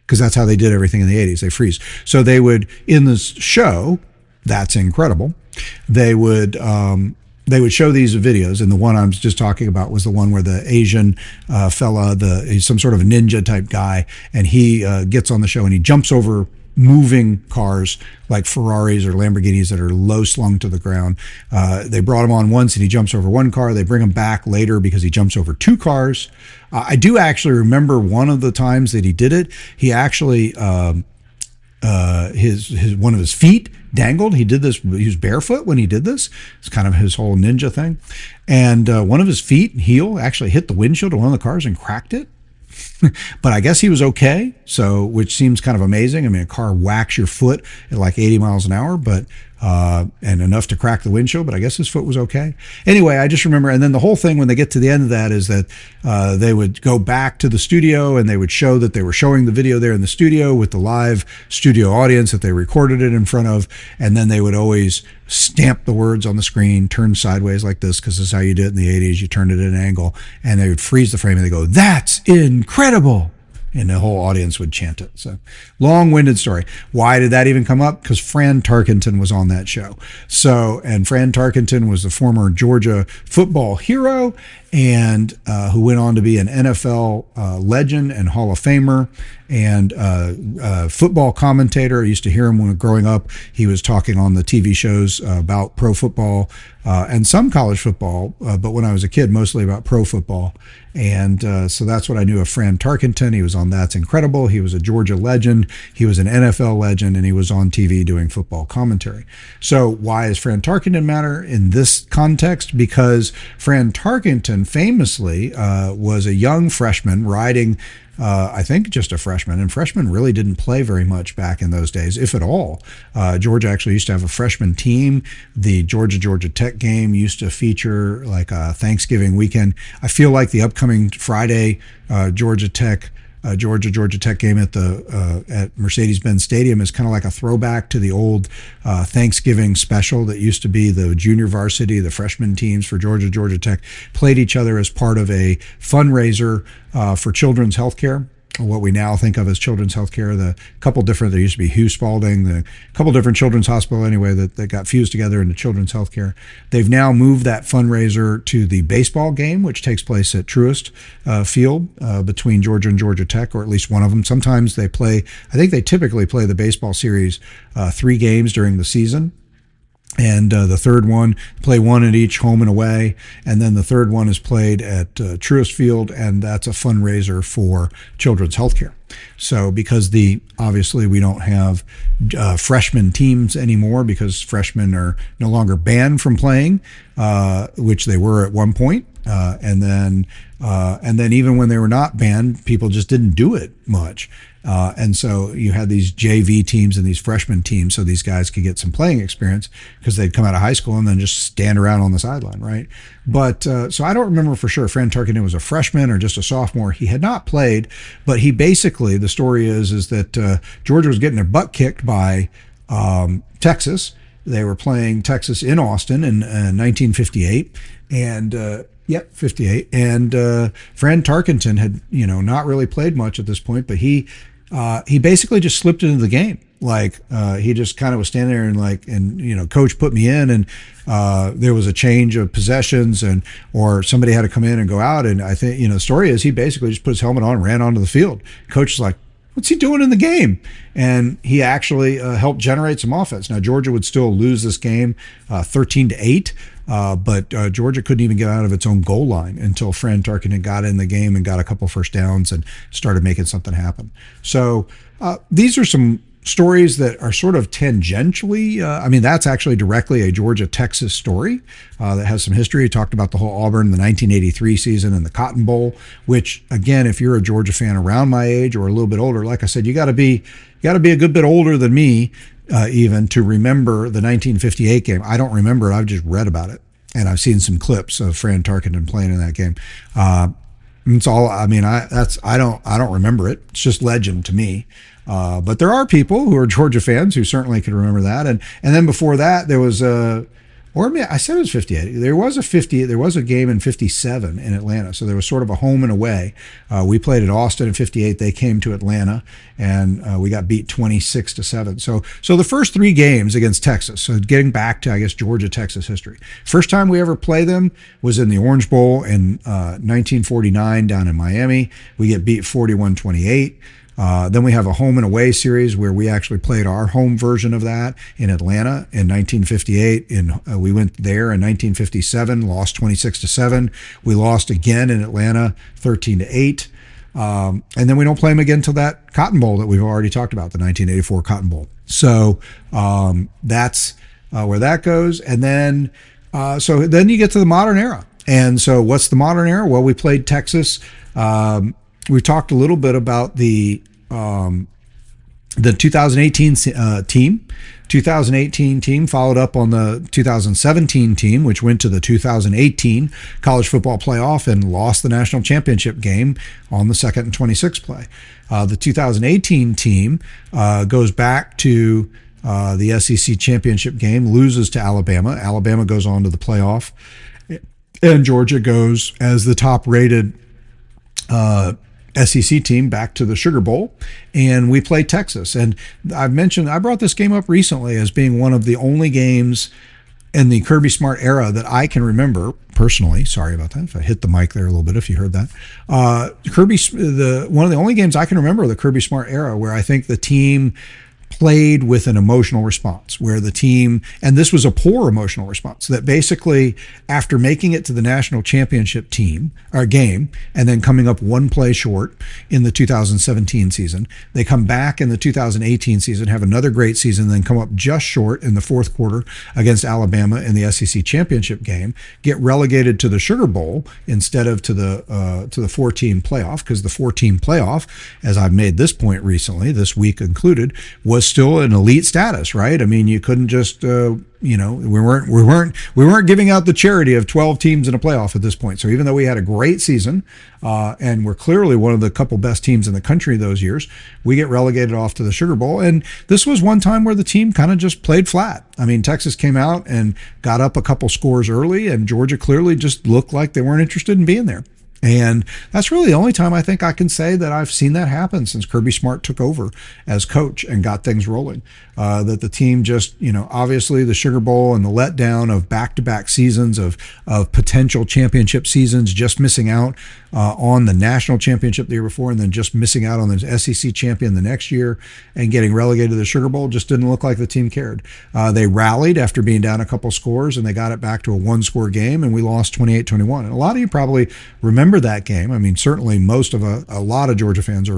because that's how they did everything in the 80s. They freeze. So they would, in this show, That's Incredible, they would show these videos, and the one I was just talking about was the one where the Asian fella, he's some sort of a ninja type guy, and he gets on the show and he jumps over moving cars like Ferraris or Lamborghinis that are low slung to the ground. They brought him on once and he jumps over one car. They bring him back later because he jumps over two cars. I do actually remember one of the times that he did it. He actually his one of his feet dangled. He did this. He was barefoot when he did this. It's kind of his whole ninja thing. And one of his heel actually hit the windshield of one of the cars and cracked it. But I guess he was okay. So, which seems kind of amazing. I mean, a car whacks your foot at like 80 miles an hour, but and enough to crack the windshield, but I guess his foot was okay. Anyway, I just remember, and then the whole thing when they get to the end of that is that they would go back to the studio and they would show that they were showing the video there in the studio with the live studio audience that they recorded it in front of, and then they would always stamp the words on the screen, turn sideways like this, because this is how you did it in the 80s. You turned it at an angle, and they would freeze the frame and they go, "That's incredible!" And the whole audience would chant it. So, long-winded story. Why did that even come up? Because Fran Tarkenton was on that show. So, and Fran Tarkenton was the former Georgia football hero, and who went on to be an NFL legend and Hall of Famer, and football commentator. I used to hear him when growing up. He was talking on the TV shows about pro football and some college football, but when I was a kid, mostly about pro football. And so that's what I knew of Fran Tarkenton. He was on That's Incredible. He was a Georgia legend. He was an NFL legend, and he was on TV doing football commentary. So why does Fran Tarkenton matter in this context? Because Fran Tarkenton famously was a young freshman riding, I think just a freshman, and freshmen really didn't play very much back in those days, if at all. Georgia actually used to have a freshman team. The Georgia Tech game used to feature like a Thanksgiving weekend. I feel like the upcoming Friday Georgia Tech game at Mercedes-Benz Stadium is kind of like a throwback to the old Thanksgiving special that used to be the junior varsity, the freshman teams for Georgia Tech played each other as part of a fundraiser for children's health care, what we now think of as children's health care. There used to be Hugh Spalding, the couple different children's hospital anyway that got fused together into children's health care. They've now moved that fundraiser to the baseball game, which takes place at Truist Field between Georgia and Georgia Tech, or at least one of them. Sometimes they typically play the baseball series 3 games during the season. And the third one, play one at each home and away. And then the third one is played at Truist Field, and that's a fundraiser for children's healthcare. So because obviously we don't have freshman teams anymore because freshmen are no longer banned from playing, which they were at one point. And then even when they were not banned, people just didn't do it much. And so you had these JV teams and these freshman teams, so these guys could get some playing experience because they'd come out of high school and then just stand around on the sideline, right? But so I don't remember for sure if Fran Tarkenton was a freshman or just a sophomore. He had not played, but he basically, the story is that Georgia was getting their butt kicked by Texas. They were playing Texas in Austin in 1958, and 58. And Fran Tarkenton had, not really played much at this point, but he he basically just slipped into the game. Like he just kind of was standing there and coach put me in, and there was a change of possessions, and or somebody had to come in and go out, and I think the story is he basically just put his helmet on and ran onto the field. Coach is like, what's he doing in the game? And he actually helped generate some offense. Now Georgia would still lose this game 13-8. But Georgia couldn't even get out of its own goal line until Fran Tarkenton got in the game and got a couple first downs and started making something happen. So these are some stories that are sort of tangentially, that's actually directly a Georgia-Texas story that has some history. He talked about the whole Auburn, the 1983 season and the Cotton Bowl, which, again, if you're a Georgia fan around my age or a little bit older, like I said, you got to be a good bit older than me even to remember the 1958 game. I don't remember it. I've just read about it, and I've seen some clips of Fran Tarkenton playing in that game. It's all. I don't remember it. It's just legend to me. But there are people who are Georgia fans who certainly can remember that. And then before that, there was I said it was 58. There was a game in 57 in Atlanta. So there was sort of a home and away. We played at Austin in 58. They came to Atlanta, and we got beat 26-7. So the first three games against Texas. So getting back to, I guess, Georgia-Texas history. First time we ever played them was in the Orange Bowl in 1949 down in Miami. We get beat 41-28. Then we have a home and away series where we actually played our home version of that in Atlanta in 1958. We went there in 1957, lost 26-7. We lost again in Atlanta, 13-8. And then we don't play them again until that Cotton Bowl that we've already talked about, the 1984 Cotton Bowl. So that's where that goes. And then then you get to the modern era. And so what's the modern era? Well, we played Texas. We talked a little bit about the 2018 team. 2018 team followed up on the 2017 team, which went to the 2018 college football playoff and lost the national championship game on the 2nd and 26 play. The 2018 team goes back to the SEC championship game, loses to Alabama. Alabama goes on to the playoff, and Georgia goes as the top-rated SEC team back to the Sugar Bowl, and we play Texas. And I brought this game up recently as being one of the only games in the Kirby Smart era that I can remember personally. Sorry about that if I hit the mic there a little bit, if you heard that. One of the only games I can remember the Kirby Smart era where I think the team played with an emotional response, where the team, and this was a poor emotional response, that basically after making it to the national championship game and then coming up one play short in the 2017 season, they come back in the 2018 season, have another great season, then come up just short in the fourth quarter against Alabama in the SEC championship game, get relegated to the Sugar Bowl instead of to the 4-team playoff, because the 4-team playoff, as I've made this point recently, this week included, was still an elite status, right? I mean, you couldn't just, we weren't giving out the charity of 12 teams in a playoff at this point. So even though we had a great season, and we're clearly one of the couple best teams in the country those years, we get relegated off to the Sugar Bowl. And this was one time where the team kind of just played flat. I mean, Texas came out and got up a couple scores early, and Georgia clearly just looked like they weren't interested in being there. And that's really the only time I think I can say that I've seen that happen since Kirby Smart took over as coach and got things rolling. That the team just, obviously the Sugar Bowl and the letdown of back-to-back seasons of potential championship seasons, just missing out on the national championship the year before, and then just missing out on the SEC champion the next year and getting relegated to the Sugar Bowl just didn't look like the team cared. They rallied after being down a couple scores, and they got it back to a one-score game, and we lost 28-21. And a lot of you probably remember that game. I mean, certainly a lot of Georgia fans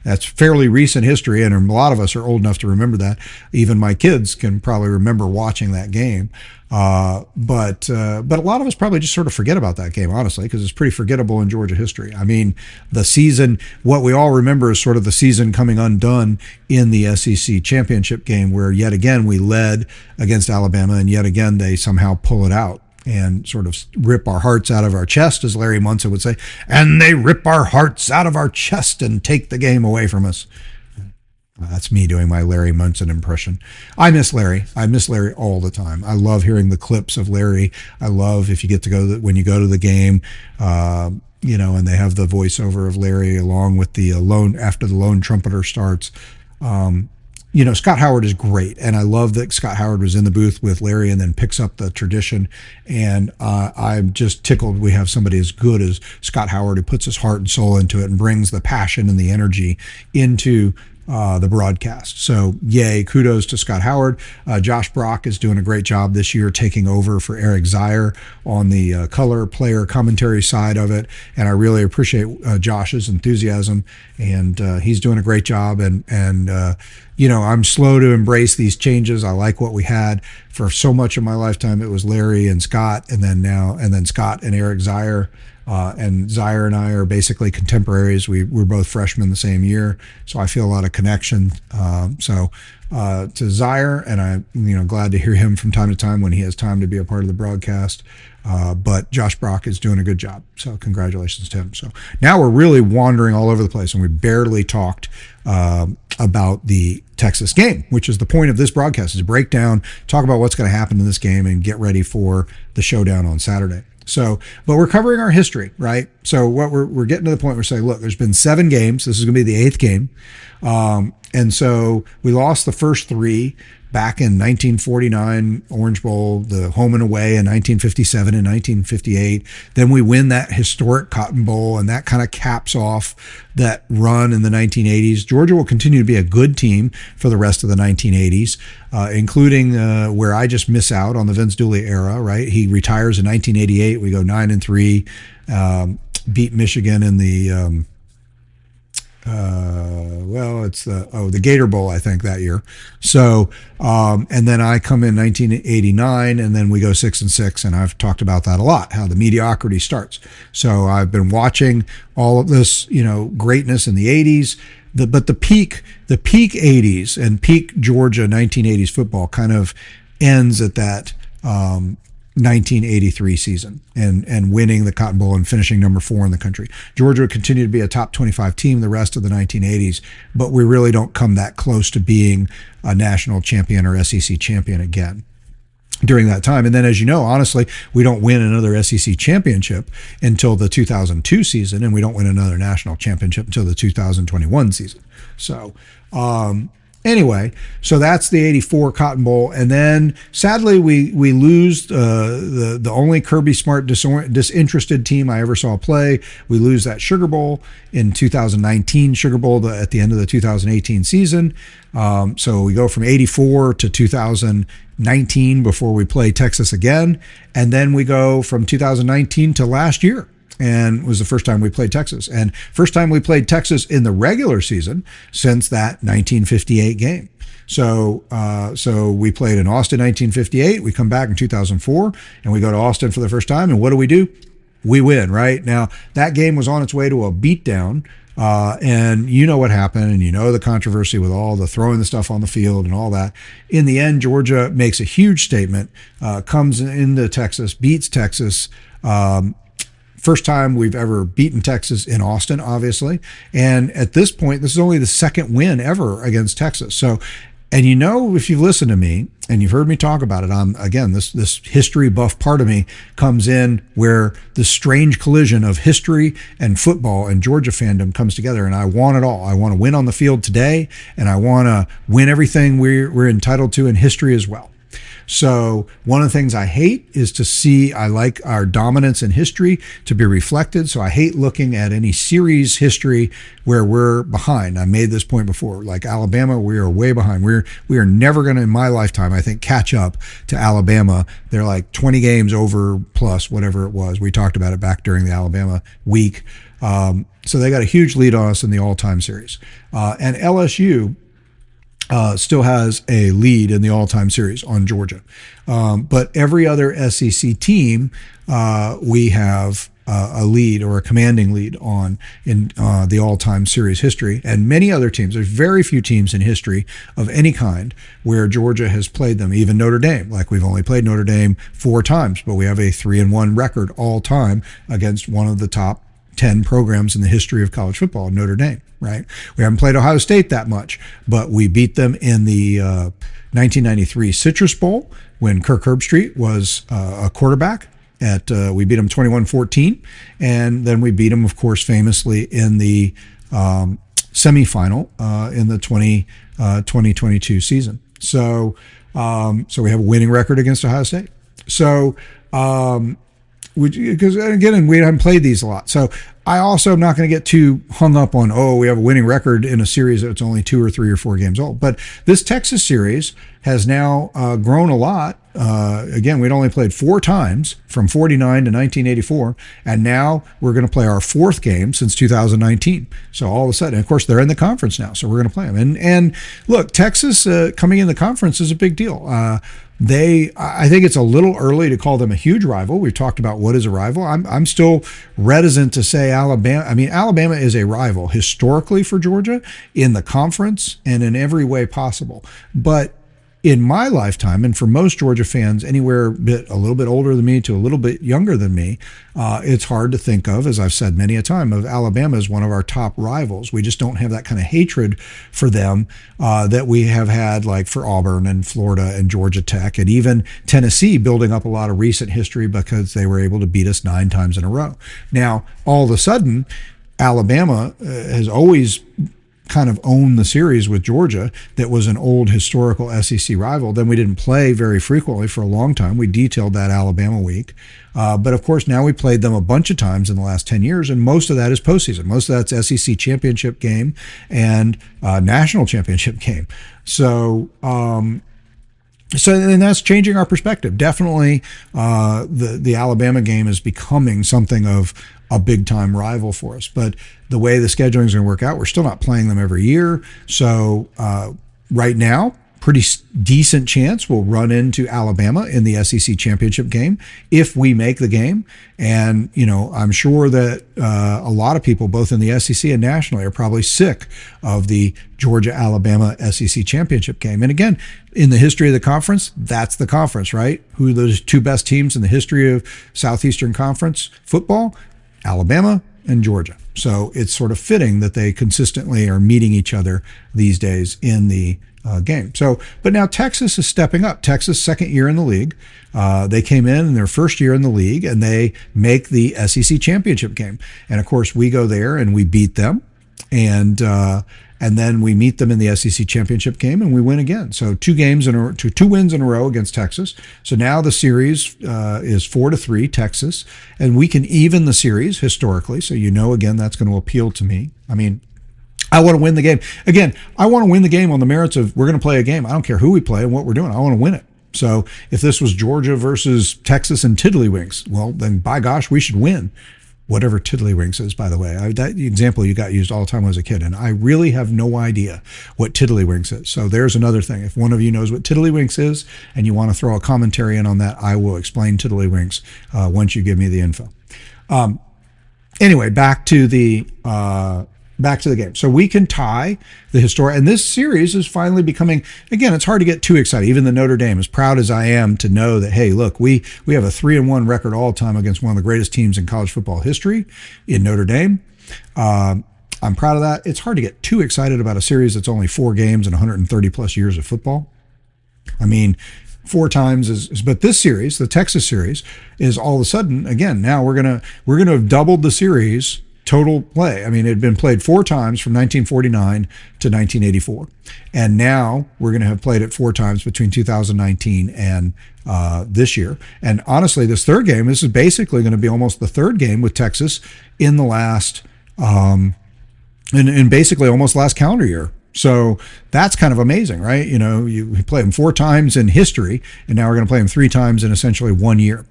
that's fairly recent history, and a lot of us are old enough to remember that. Even my kids can probably remember watching that game. But a lot of us probably just sort of forget about that game, honestly, because it's pretty forgettable in Georgia history. I mean, the season, what we all remember is sort of the season coming undone in the SEC championship game, where yet again we led against Alabama, and yet again they somehow pull it out and sort of rip our hearts out of our chest, as Larry Munson would say, and they rip our hearts out of our chest and take the game away from us. That's me doing my Larry Munson impression. I miss Larry. I miss Larry all the time. I love hearing the clips of Larry. I love if you get to when you go to the game, and they have the voiceover of Larry along with the lone after the lone trumpeter starts. Scott Howard is great, and I love that Scott Howard was in the booth with Larry and then picks up the tradition. And I'm just tickled we have somebody as good as Scott Howard who puts his heart and soul into it and brings the passion and the energy into the broadcast. So yay, kudos to Scott Howard. Josh Brock is doing a great job this year taking over for Eric Zier on the color player commentary side of it. And I really appreciate Josh's enthusiasm, and he's doing a great job. And I'm slow to embrace these changes. I like what we had for so much of my lifetime. It was Larry and Scott, and then Scott and Eric Zier. And Zier and I are basically contemporaries. We're both freshmen the same year, so I feel a lot of connection. To Zier, and I'm glad to hear him from time to time when he has time to be a part of the broadcast. But Josh Brock is doing a good job, so congratulations to him. So now we're really wandering all over the place, and we barely talked about the Texas game, which is the point of this broadcast, is to break down, talk about what's going to happen in this game, and get ready for the showdown on Saturday. So, but we're covering our history, right? So what we're getting to the point where we're saying, look, there's been 7 games. This is going to be the 8th game. And so we lost the first 3 back in 1949 Orange Bowl, the home and away in 1957 and 1958. Then we win that historic Cotton Bowl, and that kind of caps off that run in the 1980s. Georgia will continue to be a good team for the rest of the 1980s, including where I just miss out on the Vince Dooley era, right? He retires in 1988. We go 9-3, beat Michigan in the the Gator Bowl, I think, that year. So, and then I come in 1989, and then we go 6-6, and I've talked about that a lot, how the mediocrity starts. So I've been watching all of this, greatness in the 80s, but the peak 80s and peak Georgia 1980s football kind of ends at that 1983 season and winning the Cotton Bowl and finishing number 4 in the country. Georgia would continue to be a top 25 team the rest of the 1980s, but we really don't come that close to being a national champion or SEC champion again during that time. And then, as you know, honestly, we don't win another SEC championship until the 2002 season, and we don't win another national championship until the 2021 season. So, anyway, so that's the 84 Cotton Bowl. And then sadly we lose the only Kirby Smart disinterested team I ever saw play. We lose that Sugar Bowl in 2019 Sugar Bowl at the end of the 2018 season. So we go from 84 to 2019 before we play Texas again. And then we go from 2019 to last year. And it was the first time we played Texas, and first time we played Texas in the regular season since that 1958 game. So we played in Austin 1958. We come back in 2004, and we go to Austin for the first time. And what do? We win, right? Now, that game was on its way to a beatdown, and you know what happened, and you know the controversy with all the throwing the stuff on the field and all that. In the end, Georgia makes a huge statement, comes into Texas, beats Texas. First time we've ever beaten Texas in Austin, obviously. And at this point, this is only the second win ever against Texas. So, and if you've listened to me and you've heard me talk about it, again, this history buff part of me comes in where the strange collision of history and football and Georgia fandom comes together. And I want it all. I want to win on the field today, and I want to win everything we're entitled to in history as well. So one of the things I hate is to see, I like our dominance in history to be reflected. So I hate looking at any series history where we're behind. I made this point before, like Alabama, we are way behind. We are never going to, in my lifetime, I think, catch up to Alabama. They're like 20 games over plus whatever it was. We talked about it back during the Alabama week. So they got a huge lead on us in the all-time series. And LSU still has a lead in the all-time series on Georgia. But every other SEC team, we have a lead or a commanding lead on in the all-time series history. And many other teams, there's very few teams in history of any kind where Georgia has played them, even Notre Dame. Like, we've only played Notre Dame 4 times, but we have a 3-1 record all-time against one of the top 10 programs in the history of college football, Notre Dame, right? We haven't played Ohio State that much, but we beat them in the 1993 Citrus Bowl when Kirk Herbstreit was a quarterback. we beat them 21-14, and then we beat them, of course, famously in the semifinal in the 2022 season. So we have a winning record against Ohio State. So because again, we haven't played these a lot. So I also am not going to get too hung up on, we have a winning record in a series that's only 2 or 3 or 4 games old. But this Texas series has now grown a lot. Again, we'd only played 4 times from 49 to 1984, and now we're going to play our 4th game since 2019. So all of a sudden, of course, they're in the conference now, so we're going to play them. And look, Texas coming in the conference is a big deal. I think it's a little early to call them a huge rival. We've talked about what is a rival. I'm still reticent to say Alabama. I mean, Alabama is a rival historically for Georgia in the conference and in every way possible. But in my lifetime, and for most Georgia fans, anywhere a little bit older than me to a little bit younger than me, it's hard to think of, as I've said many a time, of Alabama as one of our top rivals. We just don't have that kind of hatred for them that we have had, like for Auburn and Florida and Georgia Tech and even Tennessee, building up a lot of recent history because they were able to beat us 9 times in a row. Now, all of a sudden, Alabama has always kind of owned the series with Georgia that was an old historical SEC rival. Then we didn't play very frequently for a long time. We detailed that Alabama week. But of course, now we played them a bunch of times in the last 10 years, and most of that is postseason. Most of that's SEC championship game and national championship game. So and that's changing our perspective. Definitely, the Alabama game is becoming something of a big time rival for us. But the way the scheduling is going to work out, we're still not playing them every year. So right now, pretty decent chance we'll run into Alabama in the SEC championship game if we make the game. And, I'm sure that a lot of people, both in the SEC and nationally, are probably sick of the Georgia-Alabama SEC championship game. And again, in the history of the conference, that's the conference, right? Who are those 2 best teams in the history of Southeastern Conference football? Alabama and Georgia. So it's sort of fitting that they consistently are meeting each other these days in the game. So, but now Texas is stepping up. Texas, 2nd year in the league. They came in their 1st year in the league, and they make the SEC championship game. And of course, we go there and we beat them. And then we meet them in the SEC championship game and we win again. So 2 wins in a row against Texas. So now the series is 4-3 Texas, and we can even the series historically. So again, that's going to appeal to me. I mean, I want to win the game. Again, I want to win the game on the merits of we're going to play a game. I don't care who we play and what we're doing. I want to win it. So if this was Georgia versus Texas and Tiddlywinks, well, then by gosh, we should win. Whatever Tiddlywinks is, by the way. That example you got used all the time when I was a kid, and I really have no idea what Tiddlywinks is. So there's another thing. If one of you knows what Tiddlywinks is and you want to throw a commentary in on that, I will explain Tiddlywinks once you give me the info. Anyway, back to the game. So we can tie the historic, and this series is finally becoming, again, it's hard to get too excited. Even the Notre Dame, as proud as I am to know that, hey, look, we have a 3-1 record all time against one of the greatest teams in college football history in Notre Dame. I'm proud of that. It's hard to get too excited about a series that's only 4 games and 130 plus years of football. I mean, 4 times but this series, the Texas series, is all of a sudden, again, now we're gonna have doubled the series total play. I mean, it had been played 4 times from 1949 to 1984. And now we're going to have played it 4 times between 2019 and this year. And honestly, this 3rd game, this is basically going to be almost the 3rd game with Texas in the last, in basically almost last calendar year. So that's kind of amazing, right? You play them 4 times in history, and now we're going to play them 3 times in essentially 1 year.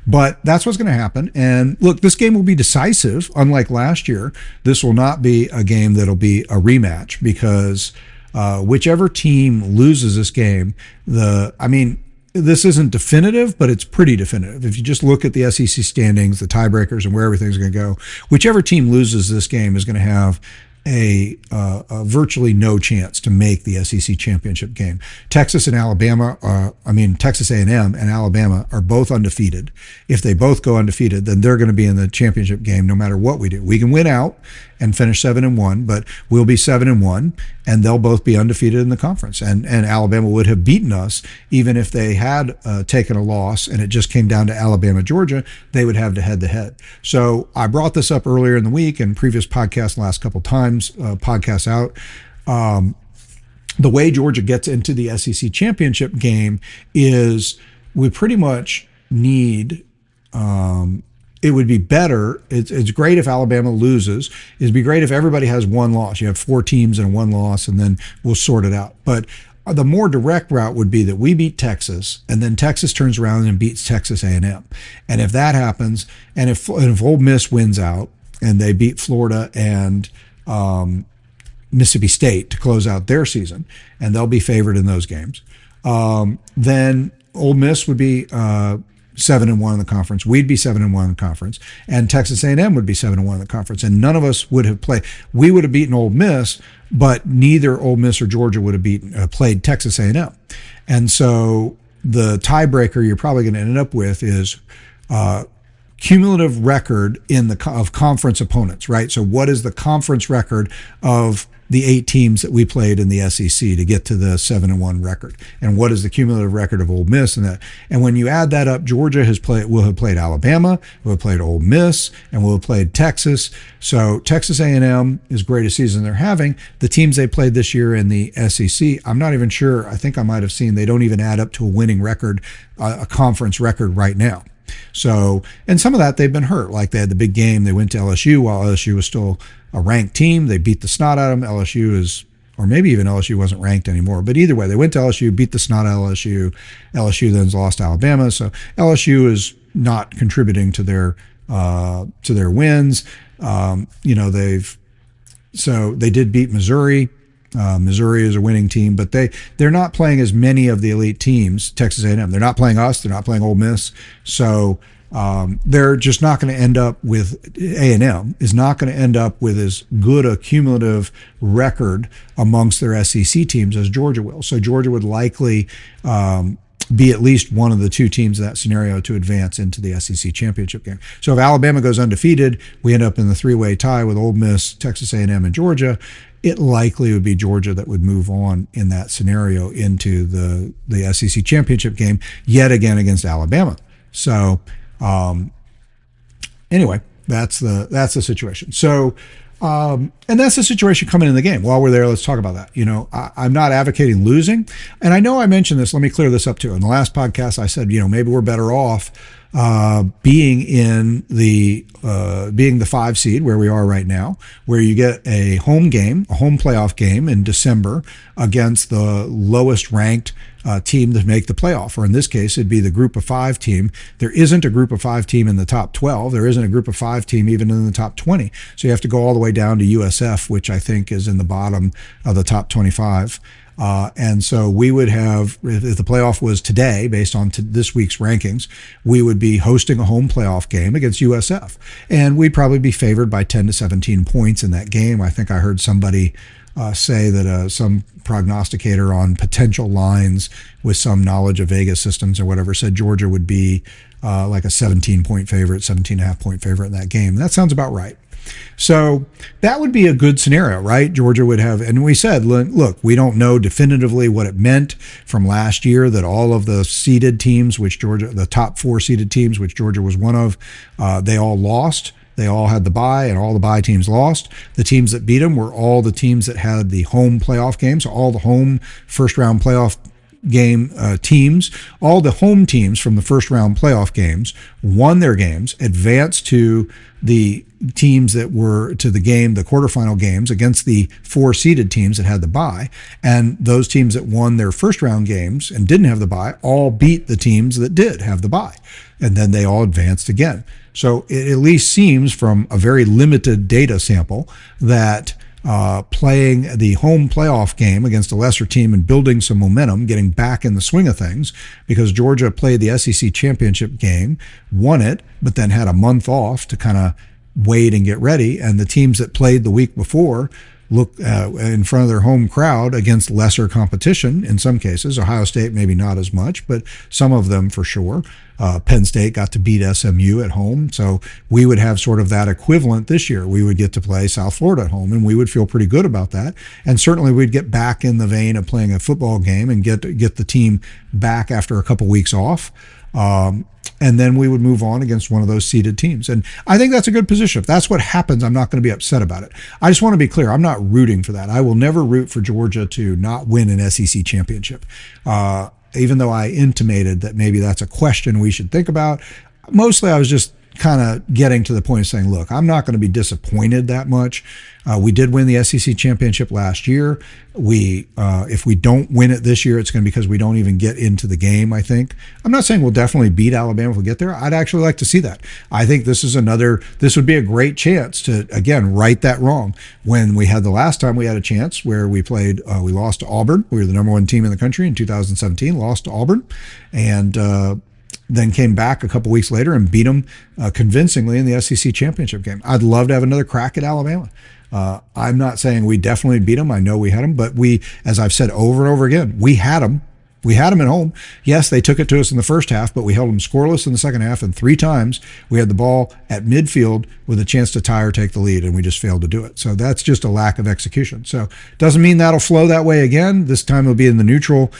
But that's what's going to happen. And look, this game will be decisive. Unlike last year, this will not be a game that'll be a rematch because whichever team loses this game, this isn't definitive, but it's pretty definitive. If you just look at the SEC standings, the tiebreakers, and where everything's going to go, whichever team loses this game is going to have a virtually no chance to make the SEC championship game. Texas and Alabama, Texas A&M and Alabama are both undefeated. If they both go undefeated, then they're going to be in the championship game no matter what we do. We can win out, and finish 7-1, but we'll be 7-1, and they'll both be undefeated in the conference. And Alabama would have beaten us even if they had taken a loss and it just came down to Alabama, Georgia. They would have to head. So I brought this up earlier in the week and previous podcasts, last couple times, podcasts out. The way Georgia gets into the SEC championship game is we pretty much need. It would be better. It's great if Alabama loses. It'd be great if everybody has one loss. You have 4 teams and 1 loss, and then we'll sort it out. But the more direct route would be that we beat Texas, and then Texas turns around and beats Texas A&M. And if that happens, and if Ole Miss wins out and they beat Florida and Mississippi State to close out their season, and they'll be favored in those games, then Ole Miss would be 7-1 in the conference. We'd be 7-1 in the conference, and Texas A&M would be 7-1 in the conference. And none of us would have played. We would have beaten Ole Miss, but neither Ole Miss or Georgia would have played Texas A&M. And so the tiebreaker you're probably going to end up with is cumulative record of conference opponents, right? So what is the conference record of the 8 teams that we played in the SEC to get to the 7-1 record? And what is the cumulative record of Ole Miss and that? And when you add that up, Georgia will have played Alabama, will have played Ole Miss, and will have played Texas. So Texas A&M is great a season they're having. The teams they played this year in the SEC, I'm not even sure. I think I might have seen they don't even add up to a winning record, a conference record right now. So, and some of that they've been hurt. Like they had the big game. They went to LSU while LSU was still a ranked team. They beat the snot out of them. LSU is, or maybe even LSU wasn't ranked anymore. But either way, they went to LSU, beat the snot out of LSU. LSU then lost to Alabama. So LSU is not contributing to their wins. They did beat Missouri. Missouri is a winning team, but they're not playing as many of the elite teams. Texas A&M, they're not playing us. They're not playing Ole Miss. So they're just not going to end up with A&M is not going to end up with as good a cumulative record amongst their SEC teams as Georgia will. So Georgia would likely be at least one of the 2 teams in that scenario to advance into the SEC championship game. So if Alabama goes undefeated, we end up in the 3-way tie with Ole Miss, Texas A&M, and Georgia. It likely would be Georgia that would move on in that scenario into the SEC championship game yet again against Alabama. So anyway, that's the situation. So and that's the situation coming in the game. While we're there, let's talk about that. I'm not advocating losing, and I know I mentioned this. Let me clear this up too. In the last podcast, I said maybe we're better off being the 5 seed where we are right now, where you get a home playoff game in December against the lowest ranked team to make the playoff, or in this case, it'd be the group of 5 team. There isn't a group of 5 team in the top 12. There isn't a group of 5 team even in the top 20. So you have to go all the way down to USF, which I think is in the bottom of the top 25. And so we would have, if the playoff was today, based on this week's rankings, we would be hosting a home playoff game against USF. And we'd probably be favored by 10 to 17 points in that game. I think I heard somebody say that some prognosticator on potential lines with some knowledge of Vegas systems or whatever said Georgia would be like a 17-point favorite, 17.5-point favorite in that game. That sounds about right. So that would be a good scenario, right? Georgia would have, and we said, look, we don't know definitively what it meant from last year that all of the seeded teams, the top 4 seeded teams, which Georgia was one of, they all lost. They all had the bye, and all the bye teams lost. The teams that beat them were all the teams that had the home playoff games, so all the home first round playoff game teams, all the home teams from the first round playoff games won their games, advanced to the teams that were to the quarterfinal games against the 4 seeded teams that had the bye, and those teams that won their first round games and didn't have the bye all beat the teams that did have the bye, and then they all advanced again. So it at least seems from a very limited data sample that playing the home playoff game against a lesser team and building some momentum, getting back in the swing of things, because Georgia played the SEC championship game, won it, but then had a month off to kind of wait and get ready. And the teams that played the week before look in front of their home crowd against lesser competition in some cases. Ohio State maybe not as much, but some of them for sure. Penn State got to beat SMU at home, so we would have sort of that equivalent this year. We would get to play South Florida at home, and we would feel pretty good about that. And certainly we'd get back in the vein of playing a football game and get the team back after a couple weeks off. And then we would move on against one of those seeded teams. And I think that's a good position. If that's what happens, I'm not going to be upset about it. I just want to be clear. I'm not rooting for that. I will never root for Georgia to not win an SEC championship. Even though I intimated that maybe that's a question we should think about. Mostly I was just kind of getting to the point of saying, look, I'm not going to be disappointed that much. We did win the SEC championship last year. If we don't win it this year, it's going to be because we don't even get into the game, I think. I'm not saying we'll definitely beat Alabama if we get there. I'd actually like to see that. I think this would be a great chance to, again, right that wrong. When we had the last time we had a chance where we played, we lost to Auburn. We were the number one team in the country in 2017, lost to Auburn. And, then came back a couple weeks later and beat them convincingly in the SEC championship game. I'd love to have another crack at Alabama. I'm not saying we definitely beat them. I know we had them, but as I've said over and over again, we had them. We had them at home. Yes, they took it to us in the first half, but we held them scoreless in the second half, and 3 times we had the ball at midfield with a chance to tie or take the lead, and we just failed to do it. So that's just a lack of execution. So doesn't mean that'll flow that way again. This time it'll be in the neutral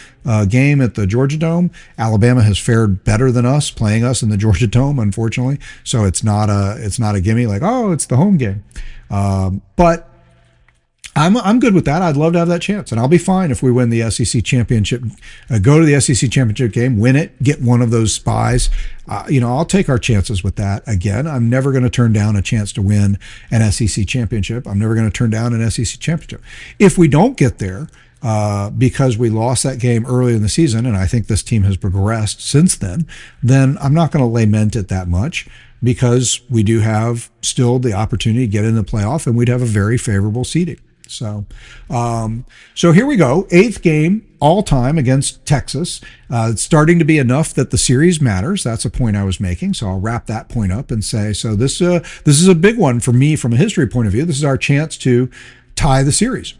game at the Georgia Dome. Alabama has fared better than us playing us in the Georgia Dome, unfortunately. So it's not a gimme like, oh, it's the home game. But I'm good with that. I'd love to have that chance, and I'll be fine if we win the SEC championship, go to the SEC championship game, win it, get one of those spies. I'll take our chances with that. Again, I'm never going to turn down a chance to win an SEC championship. I'm never going to turn down an SEC championship. If we don't get there, because we lost that game early in the season, and I think this team has progressed since then I'm not going to lament it that much, because we do have still the opportunity to get in the playoff, and we'd have a very favorable seeding. So here we go. 8th game all time against Texas. It's starting to be enough that the series matters. That's a point I was making. So I'll wrap that point up and say, so this is a big one for me from a history point of view. This is our chance to tie the series.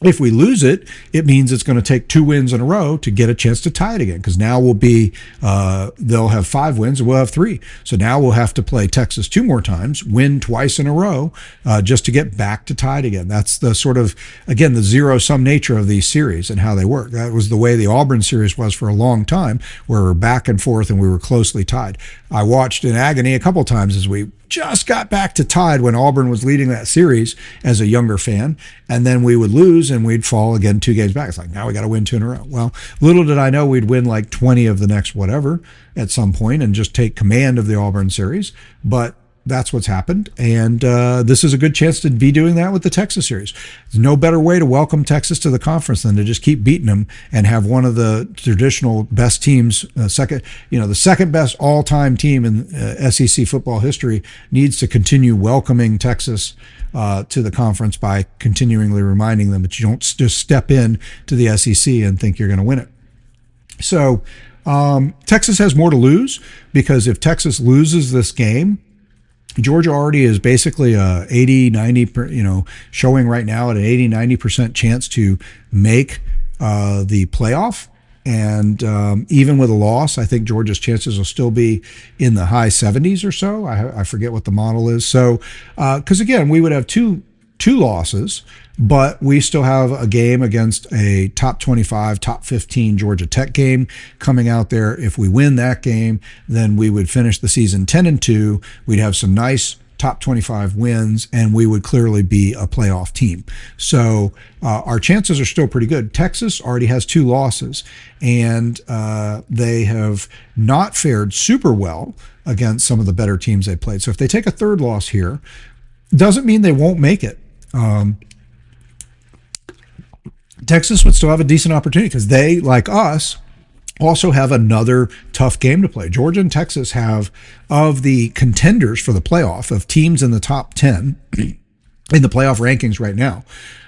If we lose it, it means it's going to take 2 wins in a row to get a chance to tie it again, because now they'll have 5 wins and we'll have 3. So now we'll have to play Texas 2 more times, win twice in a row, just to get back to tied again. That's the sort of, again, the zero-sum nature of these series and how they work. That was the way the Auburn series was for a long time, where we're back and forth and we were closely tied. I watched in agony a couple times as we just got back to tied when Auburn was leading that series as a younger fan, and then we would lose and we'd fall again 2 games back. It's like, now we got to win 2 in a row. Well, little did I know we'd win like 20 of the next whatever at some point and just take command of the Auburn series. But that's what's happened, and this is a good chance to be doing that with the Texas series. There's no better way to welcome Texas to the conference than to just keep beating them and have one of the traditional best teams, the second best all-time team in SEC football history, needs to continue welcoming Texas to the conference by continually reminding them that you don't just step in to the SEC and think you're going to win it. So Texas has more to lose, because if Texas loses this game, Georgia already is basically a 80-90, showing right now at an 80-90% chance to make the playoff. And even with a loss, I think Georgia's chances will still be in the high 70s or so. I forget what the model is. So, because again, we would have two losses, but we still have a game against a top 25, top 15 Georgia Tech game coming out there. If we win that game, then we would finish the season 10-2. We'd have some nice top 25 wins, and we would clearly be a playoff team. So our chances are still pretty good. Texas already has 2 losses, and they have not fared super well against some of the better teams they played. So if they take a 3rd loss here, doesn't mean they won't make it. Texas would still have a decent opportunity, because they, like us, also have another tough game to play. Georgia and Texas have, of the contenders for the playoff, of teams in the top 10 in the playoff rankings right now,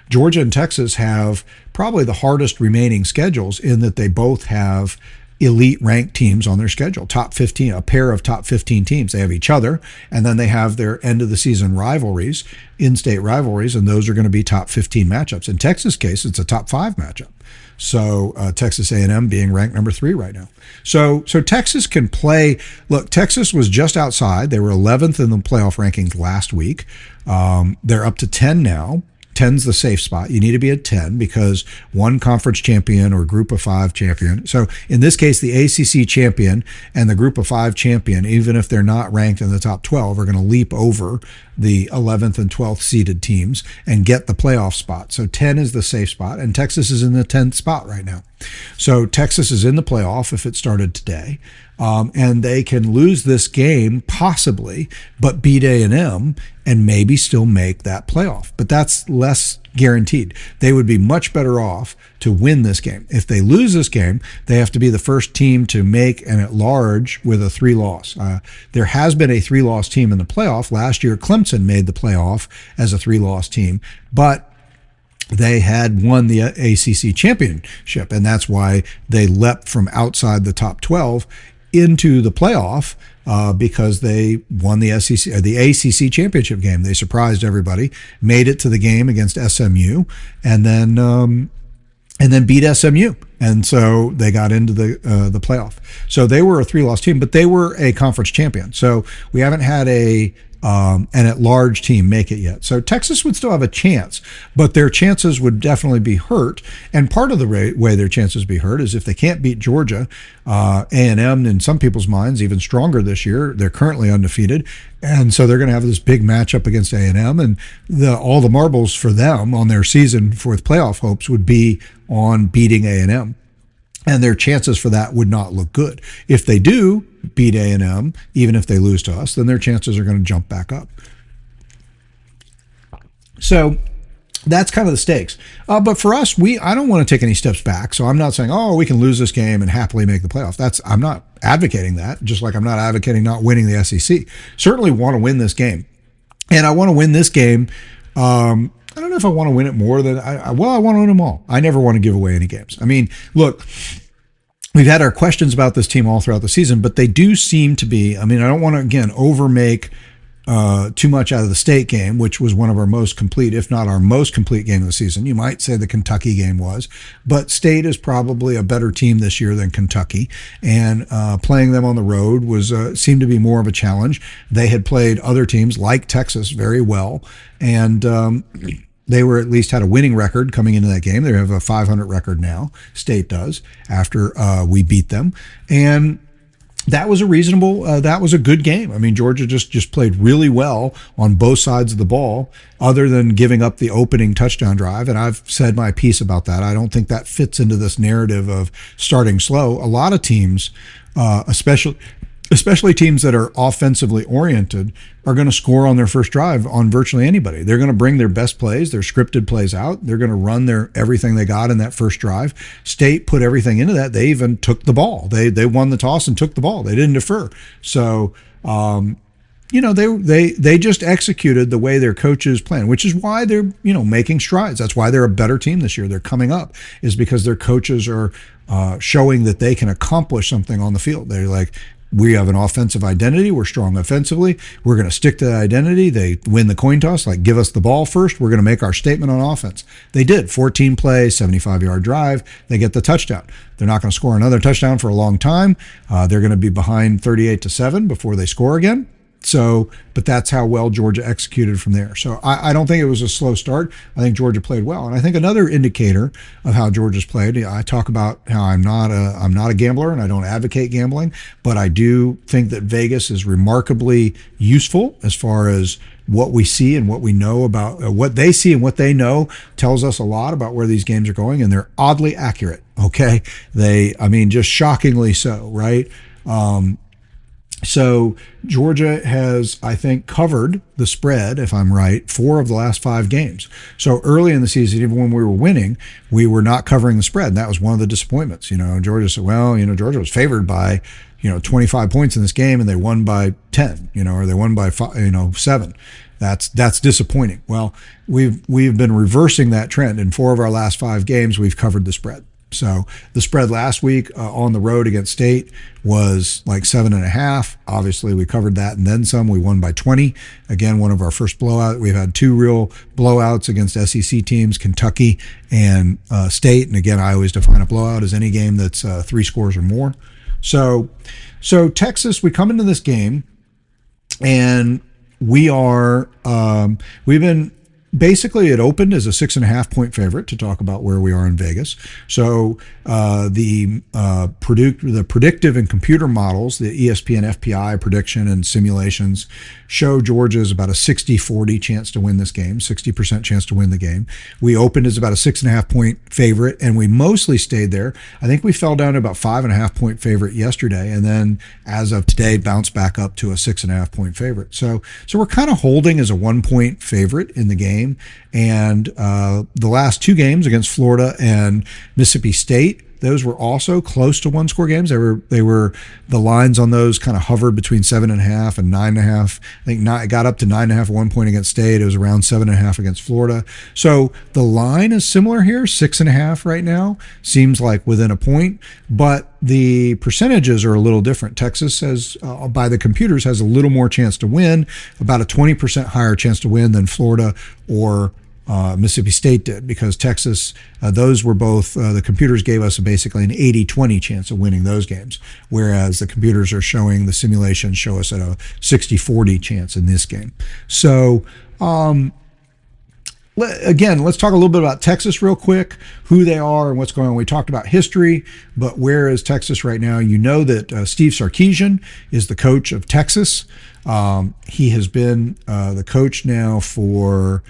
Georgia and Texas have probably the hardest remaining schedules, in that they both have elite ranked teams on their schedule, top 15, a pair of top 15 teams. They have each other, and then they have their end of the season rivalries, in-state rivalries, and those are going to be top 15 matchups. In Texas' case, it's a top 5 matchup. So Texas A&M being ranked number 3 right now. So Texas can play. Look, Texas was just outside. They were 11th in the playoff rankings last week. They're up to 10 now. 10's the safe spot. You need to be at 10 because one conference champion or group of 5 champion. So in this case, the ACC champion and the group of 5 champion, even if they're not ranked in the top 12, are going to leap over the 11th and 12th seeded teams and get the playoff spot. So 10 is the safe spot, and Texas is in the 10th spot right now. So Texas is in the playoff if it started today. And they can lose this game possibly, but beat A&M and maybe still make that playoff. But that's less guaranteed. They would be much better off to win this game. If they lose this game, they have to be the first team to make an at-large with a 3-loss. There has been a 3-loss team in the playoff. Last year, Clemson made the playoff as a 3-loss team, but they had won the ACC championship, and that's why they leapt from outside the top 12 into the playoff because they won the ACC championship game. They surprised everybody, made it to the game against SMU, and then beat SMU, and so they got into the playoff. So they were a 3-loss team, but they were a conference champion. So we haven't had an at-large team make it yet. So Texas would still have a chance, but their chances would definitely be hurt. And part of the way their chances be hurt is if they can't beat Georgia. A&M, in some people's minds, even stronger this year. They're currently undefeated, and so they're going to have this big matchup against A&M, and all the marbles for them on their season with playoff hopes would be on beating A&M. And their chances for that would not look good. If they do beat A&M, even if they lose to us, then their chances are going to jump back up. So that's kind of the stakes. But for us, I don't want to take any steps back. So I'm not saying, we can lose this game and happily make the playoff. I'm not advocating that, just like I'm not advocating not winning the SEC. Certainly want to win this game. And I want to win this game. I don't know if I want to win it more than I want to win them all. I never want to give away any games. I mean, look, we've had our questions about this team all throughout the season, but they do seem to be, I don't want to, again, overmake too much out of the State game, which was one of our most complete, if not our most complete game of the season. You might say the Kentucky game was, but State is probably a better team this year than Kentucky, and playing them on the road seemed to be more of a challenge. They had played other teams like Texas very well, and they were at least had a winning record coming into that game. They have a 500 record now. State does after we beat them, and that was that was a good game. Georgia just played really well on both sides of the ball, other than giving up the opening touchdown drive. And I've said my piece about that. I don't think that fits into this narrative of starting slow. A lot of teams, especially teams that are offensively oriented, are going to score on their first drive on virtually anybody. They're going to bring their best plays, their scripted plays out. They're going to run everything they got in that first drive. State put everything into that. They even took the ball. They won the toss and took the ball. They didn't defer. So, they just executed the way their coaches planned, which is why they're, making strides. That's why they're a better team this year. They're coming up, is because their coaches are showing that they can accomplish something on the field. They're like, we have an offensive identity. We're strong offensively. We're going to stick to that identity. They win the coin toss, like give us the ball first. We're going to make our statement on offense. They did. 14 plays, 75-yard drive. They get the touchdown. They're not going to score another touchdown for a long time. They're going to be behind 38-7 before they score again. So, but that's how well Georgia executed from there. So I don't think it was a slow start. I think Georgia played well. And I think another indicator of how Georgia's played, I talk about how I'm not a gambler and I don't advocate gambling, but I do think that Vegas is remarkably useful as far as what we see and what we know about what they see and what they know tells us a lot about where these games are going. And they're oddly accurate. Okay. Just shockingly so, right? So Georgia has, I think, covered the spread, if I'm right, 4 of the last 5 games. So early in the season, even when we were winning, we were not covering the spread. And that was one of the disappointments. Georgia said, Georgia was favored by, 25 points in this game and they won by 10, or they won by 7. That's disappointing. Well, we've been reversing that trend. In 4 of our last 5 games, we've covered the spread. So the spread last week on the road against State was like 7.5. Obviously, we covered that and then some. We won by 20. Again, one of our first blowout. We've had two real blowouts against SEC teams, Kentucky and State. And again, I always define a blowout as any game that's 3 scores or more. So Texas, we come into this game and we've been. Basically, it opened as a 6.5 point favorite to talk about where we are in Vegas. So the predictive and computer models, the ESPN FPI prediction and simulations show Georgia's about a 60-40 chance to win this game, 60% chance to win the game. We opened as about a 6.5 point favorite, and we mostly stayed there. I think we fell down to about 5.5 point favorite yesterday, and then as of today, bounced back up to a 6.5 point favorite. So we're kind of holding as a 1 point favorite in the game. And the last 2 games against Florida and Mississippi State, those were also close to 1 score games. They were the lines on those kind of hovered between 7.5 and 9.5. I think it got up to 9.5 at 1 point against State. It was around 7.5 against Florida. So the line is similar here, 6.5 right now. Seems like within a point, but the percentages are a little different. Texas has, by the computers, has a little more chance to win, about a 20% higher chance to win than Florida or Mississippi State did, because Texas, those were both, the computers gave us basically an 80-20 chance of winning those games, whereas the computers are showing, the simulations show us at a 60-40 chance in this game. So, again, let's talk a little bit about Texas real quick, who they are and what's going on. We talked about history, but where is Texas right now? You know that Steve Sarkisian is the coach of Texas. He has been the coach now for...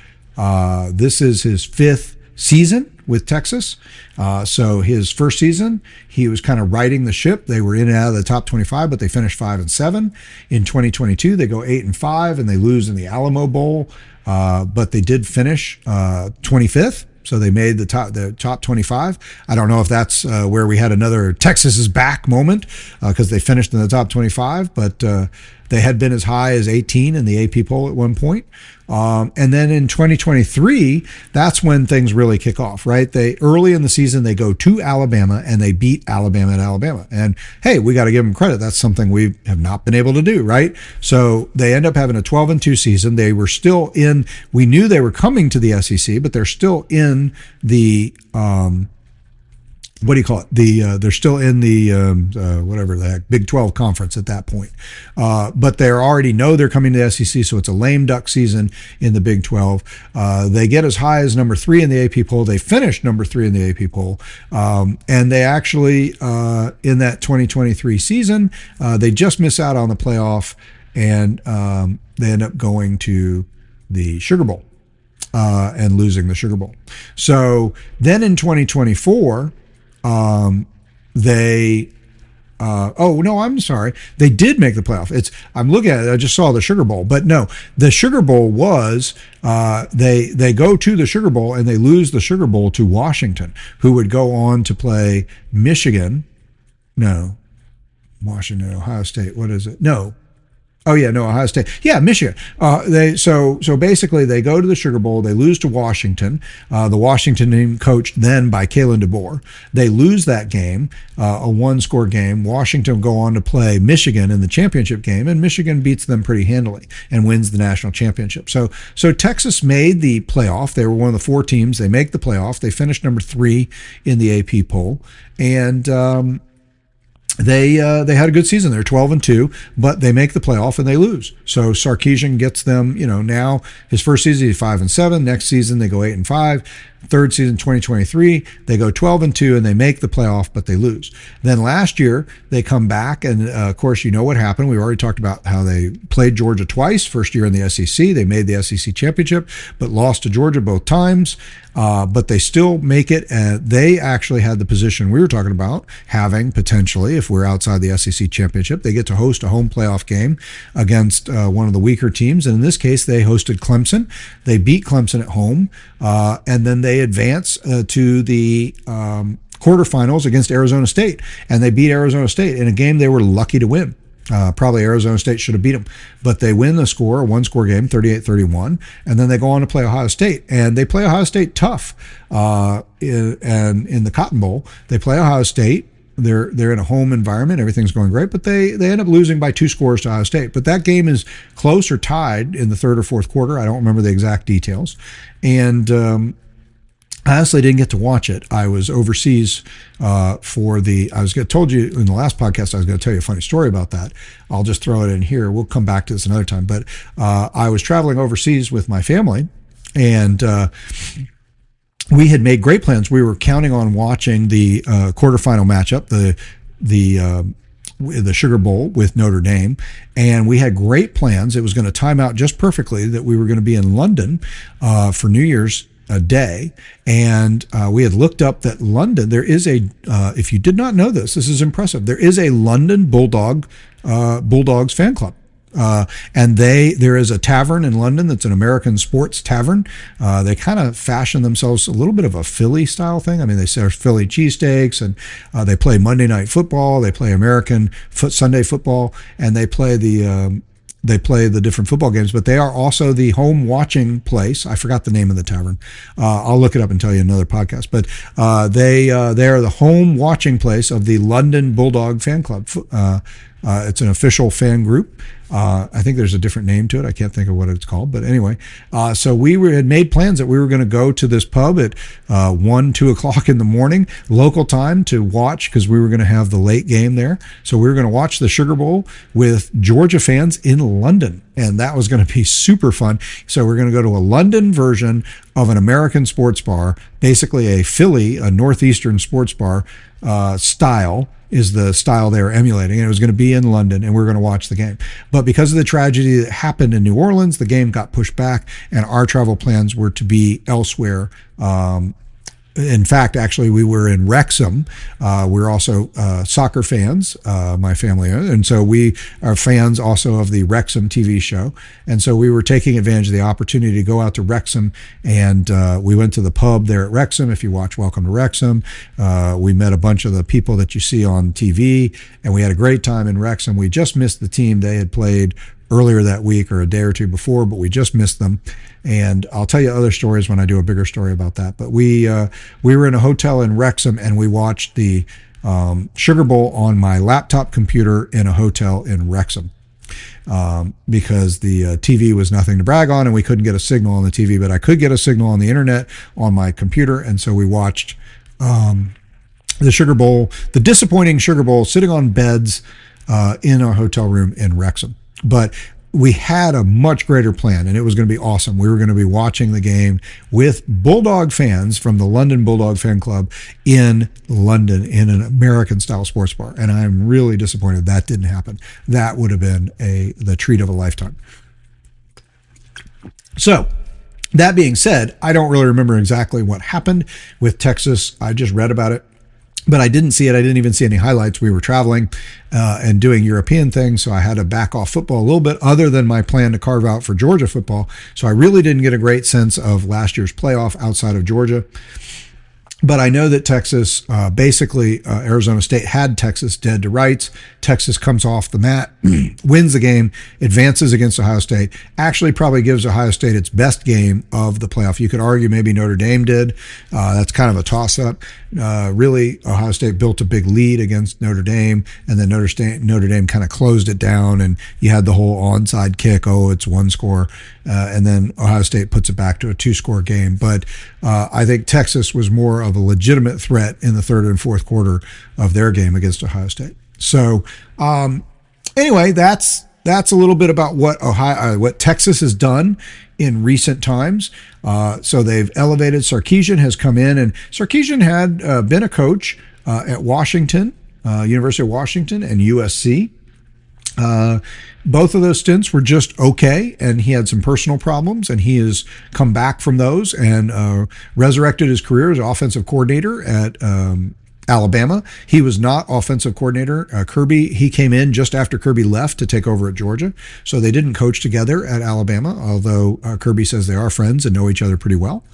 this is his 5th season with Texas. So his first season, he was kind of riding the ship. They were in and out of the top 25, but they finished 5-7. In 2022, they go 8-5 and they lose in the Alamo Bowl. But they did finish 25th. So they made the top 25. I don't know if that's where we had another Texas is back moment because they finished in the top 25, but they had been as high as 18 in the AP poll at one point. And then in 2023, that's when things really kick off, right? Early in the season, they go to Alabama and they beat Alabama at Alabama. And hey, we got to give them credit. That's something we have not been able to do, right? So they end up having a 12-2 season. They were still in, we knew they were coming to the SEC, but they're still in the, what do you call it? They're still in the whatever the heck, Big 12 conference at that point. But they already know they're coming to the SEC, so it's a lame duck season in the Big 12. They get as high as number 3 in the AP poll. They finish number 3 in the AP poll. And they actually, in that 2023 season, they just miss out on the playoff, and they end up going to the Sugar Bowl and losing the Sugar Bowl. So then in 2024, I'm sorry. They did make the playoff. I'm looking at it. I just saw the Sugar Bowl, but no, the Sugar Bowl was, they go to the Sugar Bowl and they lose the Sugar Bowl to Washington, who would go on to play Michigan. No, Washington, Ohio State. What is it? No. Oh yeah, no, Ohio State. Yeah, Michigan. So basically they go to the Sugar Bowl, they lose to Washington. The Washington team coached then by Kalen DeBoer. They lose that game, a 1-score game. Washington go on to play Michigan in the championship game, and Michigan beats them pretty handily and wins the national championship. So Texas made the playoff. They were one of the 4 teams. They make the playoff. They finished number 3 in the AP poll, and they had a good season. They're 12-2, but they make the playoff and they lose. So Sarkisian gets them, now his first season he's 5-7. Next season they go 8-5. Third season 2023 they go 12-2 and they make the playoff, but they lose. Then last year they come back, and of course you know what happened. We've already talked about how they played Georgia twice. First year in the SEC, they made the SEC championship, but lost to Georgia both times. But they still make it. They actually had the position we were talking about having potentially, if we're outside the SEC championship, they get to host a home playoff game against one of the weaker teams. And in this case, they hosted Clemson. They beat Clemson at home, and then they advance to the quarterfinals against Arizona State, and they beat Arizona State in a game they were lucky to win. Probably Arizona State should have beat them, but they win the score, a one-score game, 38-31, and then they go on to play Ohio State, and they play Ohio State tough. And in the Cotton Bowl, they play Ohio State. They're in a home environment. Everything's going great, but they end up losing by 2 scores to Ohio State. But that game is close or tied in the third or fourth quarter. I don't remember the exact details. And I honestly didn't get to watch it. I was overseas told you in the last podcast I was going to tell you a funny story about that. I'll just throw it in here. We'll come back to this another time. But I was traveling overseas with my family, and we had made great plans. We were counting on watching the quarterfinal matchup, the Sugar Bowl with Notre Dame, and we had great plans. It was going to time out just perfectly that we were going to be in London for New Year's Day, and we had looked up that London, there is if you did not know this is impressive, there is a London Bulldogs fan club. And there is a tavern in London that's an American sports tavern. They kind of fashion themselves a little bit of a Philly style thing. I mean, they serve Philly cheesesteaks, and they play Monday Night Football. They play American Sunday football, and they play the different football games, but they are also the home watching place. I forgot the name of the tavern. I'll look it up and tell you another podcast. But they are the home watching place of the London Bulldog Fan Club. It's an official fan group. I think there's a different name to it. I can't think of what it's called. But anyway, so we had made plans that we were going to go to this pub at 1, 2 o'clock in the morning, local time, to watch, because we were going to have the late game there. So we were going to watch the Sugar Bowl with Georgia fans in London. And that was going to be super fun. So we're going to go to a London version of an American sports bar, basically a Northeastern sports bar style is the style they were emulating, and it was going to be in London, and we were going to watch the game. But because of the tragedy that happened in New Orleans, the game got pushed back, and our travel plans were to be elsewhere. In fact, actually, we were in Wrexham. We're also soccer fans, my family, and so we are fans also of the Wrexham TV show. And so we were taking advantage of the opportunity to go out to Wrexham, and we went to the pub there at Wrexham. If you watch Welcome to Wrexham, we met a bunch of the people that you see on TV, and we had a great time in Wrexham. We just missed the team. They had played earlier that week or a day or two before, but we just missed them. And I'll tell you other stories when I do a bigger story about that. But we were in a hotel in Wrexham, and we watched the Sugar Bowl on my laptop computer in a hotel in Wrexham because the TV was nothing to brag on, and we couldn't get a signal on the TV, but I could get a signal on the internet on my computer. And so we watched the Sugar Bowl, the disappointing Sugar Bowl, sitting on beds in our hotel room in Wrexham. But we had a much greater plan, and it was going to be awesome. We were going to be watching the game with Bulldog fans from the London Bulldog Fan Club in London in an American-style sports bar, and I'm really disappointed that didn't happen. That would have been the treat of a lifetime. So, that being said, I don't really remember exactly what happened with Texas. I just read about it, but I didn't see it. I didn't even see any highlights. We were traveling and doing European things, so I had to back off football a little bit, other than my plan to carve out for Georgia football. So I really didn't get a great sense of last year's playoff outside of Georgia. But I know that Texas, Arizona State had Texas dead to rights. Texas comes off the mat, wins the game, advances against Ohio State, actually probably gives Ohio State its best game of the playoff. You could argue maybe Notre Dame did. That's kind of a toss-up. Really, Ohio State built a big lead against Notre Dame, and then Notre Dame kind of closed it down, and you had the whole onside kick. Oh, it's one score. And then Ohio State puts it back to a 2-score game. But I think Texas was more of a legitimate threat in the third and fourth quarter of their game against Ohio State. So anyway, that's a little bit about what Texas has done in recent times. So they've elevated. Sarkisian has come in, and Sarkisian had been a coach at Washington, University of Washington, and USC. Both of those stints were just okay, and he had some personal problems, and he has come back from those and resurrected his career as offensive coordinator at Alabama. He was not offensive coordinator. Kirby, he came in just after Kirby left to take over at Georgia. So they didn't coach together at Alabama, although Kirby says they are friends and know each other pretty well.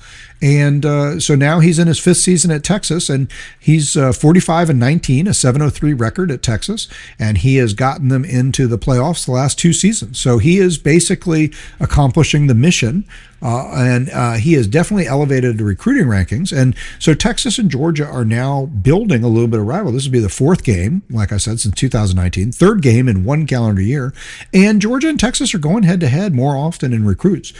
And so now he's in his fifth season at Texas, and he's 45-19, a 703 record at Texas, and he has gotten them into the playoffs the last two seasons. So he is basically accomplishing the mission, and he has definitely elevated the recruiting rankings. And so Texas and Georgia are now building a little bit of rival. This will be the fourth game, like I said, since 2019, third game in one calendar year. And Georgia and Texas are going head to head more often in recruits.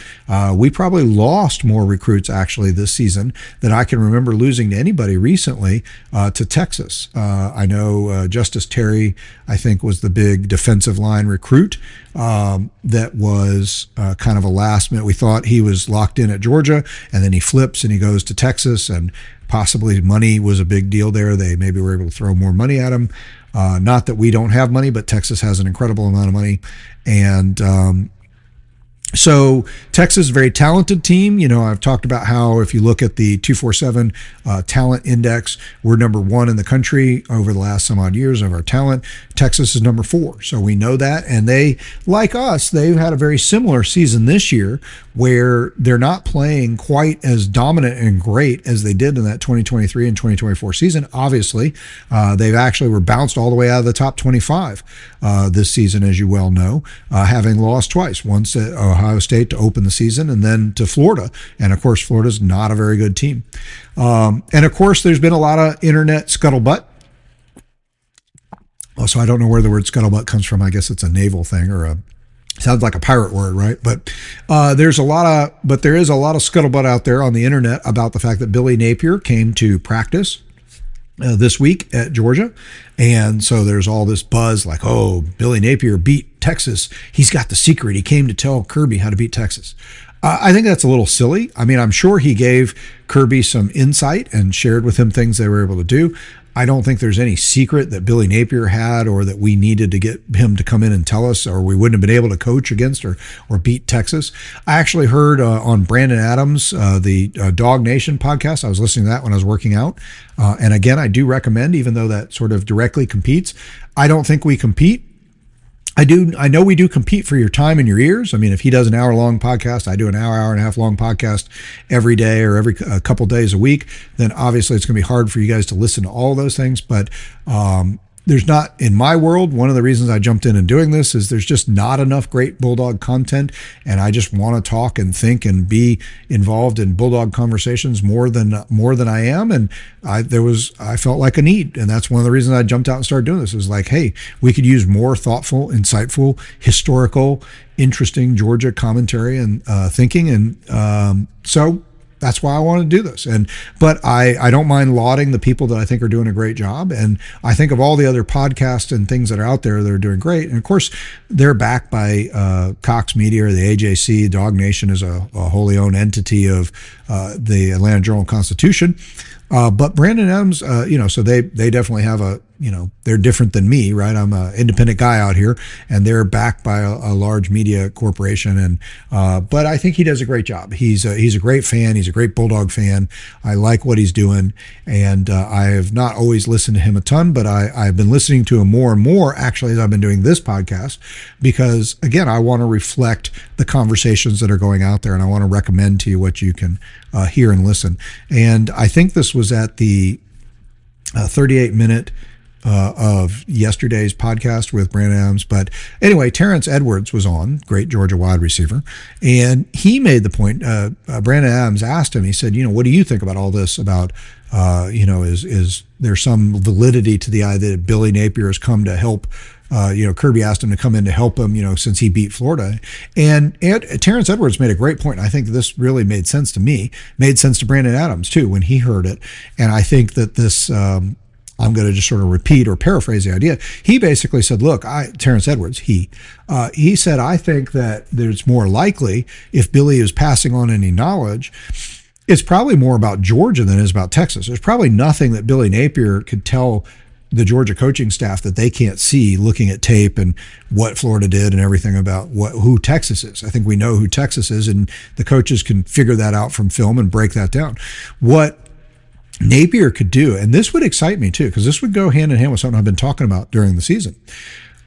We probably lost more recruits actually this season than I can remember losing to anybody recently to Texas. I know Justice Terry, I think, was the big defensive line recruit that was kind of a last minute. We thought he was locked in at Georgia, and then he flips and he goes to Texas, and possibly money was a big deal there. They maybe were able to throw more money at him. Not that we don't have money, but Texas has an incredible amount of money. And so Texas is a very talented team. You know, I've talked about how if you look at the 247 talent index, we're number one in the country over the last some odd years of our talent. Texas is number 4. So we know that. And they, like us, they've had a very similar season this year where they're not playing quite as dominant and great as they did in that 2023 and 2024 season. Obviously, they've actually were bounced all the way out of the top 25 this season, as you well know, having lost twice, once at Ohio State to open the season and then to Florida. And of course, Florida's not a very good team. And of course, there's been a lot of internet scuttlebutt. Also, I don't know where the word scuttlebutt comes from. I guess it's a naval thing or sounds like a pirate word, right? But there is a lot of scuttlebutt out there on the internet about the fact that Billy Napier came to practice this week at Georgia. And so there's all this buzz like, oh, Billy Napier beat Texas. He's got the secret. He came to tell Kirby how to beat Texas. I think that's a little silly. I mean, I'm sure he gave Kirby some insight and shared with him things they were able to do. I don't think there's any secret that Billy Napier had or that we needed to get him to come in and tell us, or we wouldn't have been able to coach against or beat Texas. I actually heard on Brandon Adams, the Dawg Nation podcast. I was listening to that when I was working out. And again, I do recommend, even though that sort of directly competes, I don't think we compete. I know we do compete for your time and your ears. I mean, if he does an hour-long podcast, I do an hour and a half long podcast every day or every couple days a week, then obviously it's going to be hard for you guys to listen to all those things. But there's not, in my world, one of the reasons I jumped in and doing this is there's just not enough great Bulldog content, and I just want to talk and think and be involved in Bulldog conversations more than I am, and I felt like a need, and that's one of the reasons I jumped out and started doing this. It was like, hey, we could use more thoughtful, insightful, historical, interesting Georgia commentary and thinking, and so that's why I want to do this. But I don't mind lauding the people that I think are doing a great job. And I think of all the other podcasts and things that are out there that are doing great. And of course, they're backed by Cox Media or the AJC. Dawg Nation is a wholly owned entity of the Atlanta Journal-Constitution. But Brandon Adams, so they definitely have they're different than me, right? I'm an independent guy out here, and they're backed by a large media corporation. And but I think he does a great job. He's a great fan. He's a great Bulldog fan. I like what he's doing, and I have not always listened to him a ton, but I've been listening to him more and more actually as I've been doing this podcast, because again, I want to reflect the conversations that are going out there, and I want to recommend to you what you can hear and listen. And I think this was at the 38-minute of yesterday's podcast with Brandon Adams. But anyway, Terrence Edwards was on, great Georgia wide receiver, and he made the point, Brandon Adams asked him, he said, what do you think about all this about, is there some validity to the idea that Billy Napier has come to help? Kirby asked him to come in to help him, since he beat Florida. And Terrence Edwards made a great point. I think this really made sense to me, made sense to Brandon Adams too, when he heard it. And I think that this, I'm going to just sort of repeat or paraphrase the idea. He basically said, look, Terrence Edwards, he said, I think that it's more likely if Billy is passing on any knowledge, it's probably more about Georgia than it is about Texas. There's probably nothing that Billy Napier could tell the Georgia coaching staff that they can't see looking at tape and what Florida did and everything about who Texas is. I think we know who Texas is, and the coaches can figure that out from film and break that down. What Napier could do, and this would excite me too, because this would go hand in hand with something I've been talking about during the season.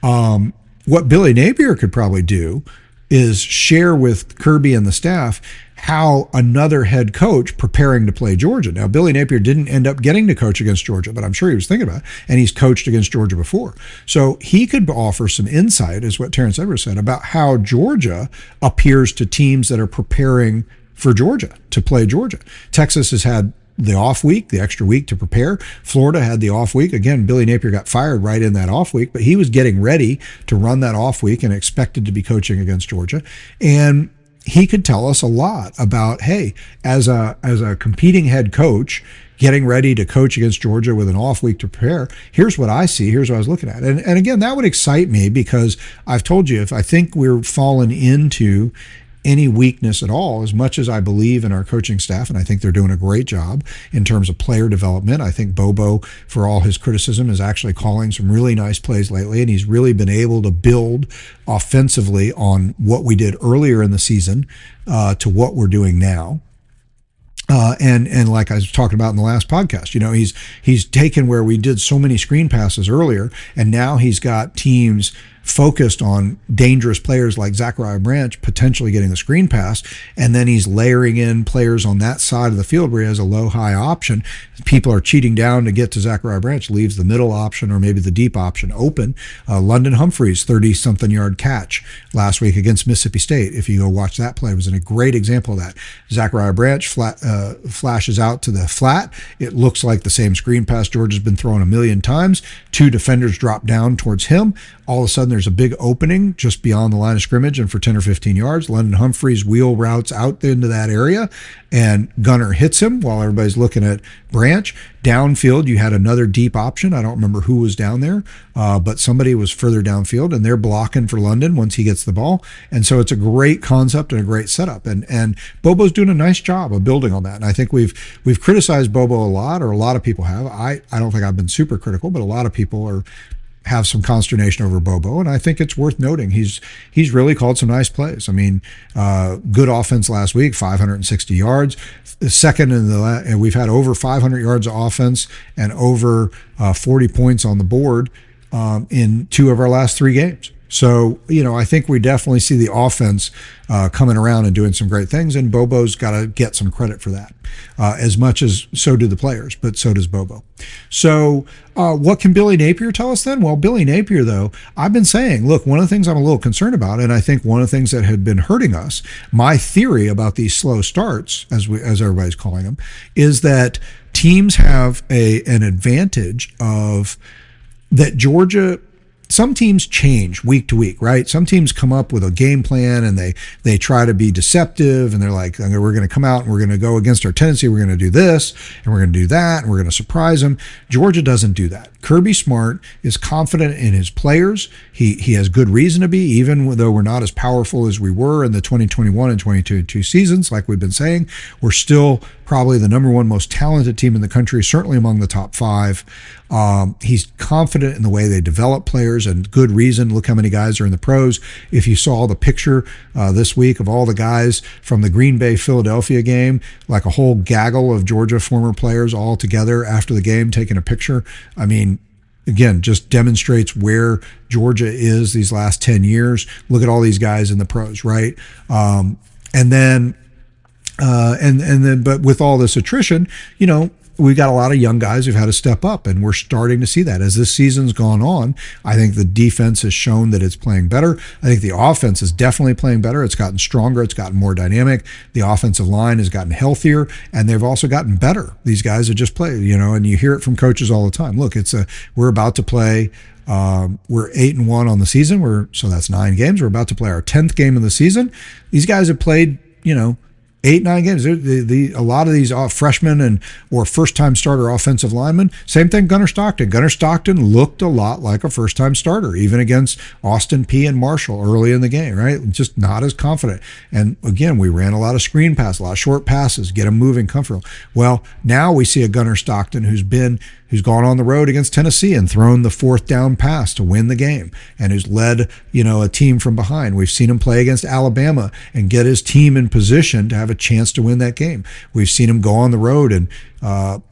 What Billy Napier could probably do is share with Kirby and the staff how another head coach preparing to play Georgia. Now, Billy Napier didn't end up getting to coach against Georgia, but I'm sure he was thinking about it, and he's coached against Georgia before. So he could offer some insight, is what Terrence Edwards said, about how Georgia appears to teams that are preparing for Georgia, to play Georgia. Texas has had the off week, the extra week to prepare. Florida had the off week. Again, Billy Napier got fired right in that off week, but he was getting ready to run that off week and expected to be coaching against Georgia. And he could tell us a lot about, hey, as a competing head coach, getting ready to coach against Georgia with an off week to prepare, here's what I see, here's what I was looking at. And again, that would excite me, because I've told you, if I think we're falling into any weakness at all, as much as I believe in our coaching staff, and I think they're doing a great job in terms of player development. I think Bobo, for all his criticism, is actually calling some really nice plays lately, and he's really been able to build offensively on what we did earlier in the season to what we're doing now. And like I was talking about in the last podcast, he's taken where we did so many screen passes earlier, and now he's got teams focused on dangerous players like Zachariah Branch potentially getting the screen pass, and then he's layering in players on that side of the field where he has a low-high option. People are cheating down to get to Zachariah Branch, leaves the middle option or maybe the deep option open. London Humphreys, 30-something yard catch last week against Mississippi State. If you go watch that play, it was a great example of that. Zachariah Branch flashes out to the flat. It looks like the same screen pass Georgia's been throwing a million times. Two defenders drop down towards him. All of a sudden, there's a big opening just beyond the line of scrimmage, and for 10 or 15 yards, London Humphreys wheel routes out into that area, and Gunner hits him while everybody's looking at Branch. Downfield, you had another deep option. I don't remember who was down there, but somebody was further downfield, and they're blocking for London once he gets the ball. And so it's a great concept and a great setup. And Bobo's doing a nice job of building on that. And I think we've criticized Bobo a lot, or a lot of people have. I don't think I've been super critical, but a lot of people have some consternation over Bobo, and I think it's worth noting he's really called some nice plays. I mean, good offense last week, 560 yards. Second and we've had over 500 yards of offense and over 40 points on the board in 2 of our last 3 games. So, I think we definitely see the offense coming around and doing some great things, and Bobo's got to get some credit for that, as much as so do the players, but so does Bobo. So what can Billy Napier tell us then? Well, Billy Napier, though, I've been saying, look, one of the things I'm a little concerned about, and I think one of the things that had been hurting us, my theory about these slow starts, as everybody's calling them, is that teams have an advantage of that Georgia. Some teams change week to week, right? Some teams come up with a game plan and they try to be deceptive, and they're like, we're going to come out and we're going to go against our tendency. We're going to do this and we're going to do that and we're going to surprise them. Georgia doesn't do that. Kirby Smart is confident in his players. He has good reason to be, even though we're not as powerful as we were in the 2021 and 2022 seasons, like we've been saying. We're still probably the number 1 most talented team in the country, certainly among the top 5. He's confident in the way they develop players, and good reason. Look how many guys are in the pros. If you saw the picture this week of all the guys from the Green Bay-Philadelphia game, like a whole gaggle of Georgia former players all together after the game taking a picture, I mean, again, just demonstrates where Georgia is these last 10 years. Look at all these guys in the pros, right? And then, but with all this attrition, we've got a lot of young guys who've had to step up, and we're starting to see that. As this season's gone on, I think the defense has shown that it's playing better. I think the offense is definitely playing better. It's gotten stronger. It's gotten more dynamic. The offensive line has gotten healthier, and they've also gotten better. These guys have just played, and you hear it from coaches all the time. Look, we're about to play. We're 8-1 on the season. So that's 9 games. We're about to play our 10th game of the season. These guys have played, 8-9 games. A lot of these freshmen or first-time starter offensive linemen. Same thing, Gunner Stockton. Gunner Stockton looked a lot like a first-time starter, even against Austin Peay and Marshall early in the game, right? Just not as confident. And again, we ran a lot of screen passes, a lot of short passes, get them moving comfortable. Well, now we see a Gunner Stockton who's who's gone on the road against Tennessee and thrown the fourth down pass to win the game, and who's led, a team from behind. We've seen him play against Alabama and get his team in position to have a chance to win that game. We've seen him go on the road and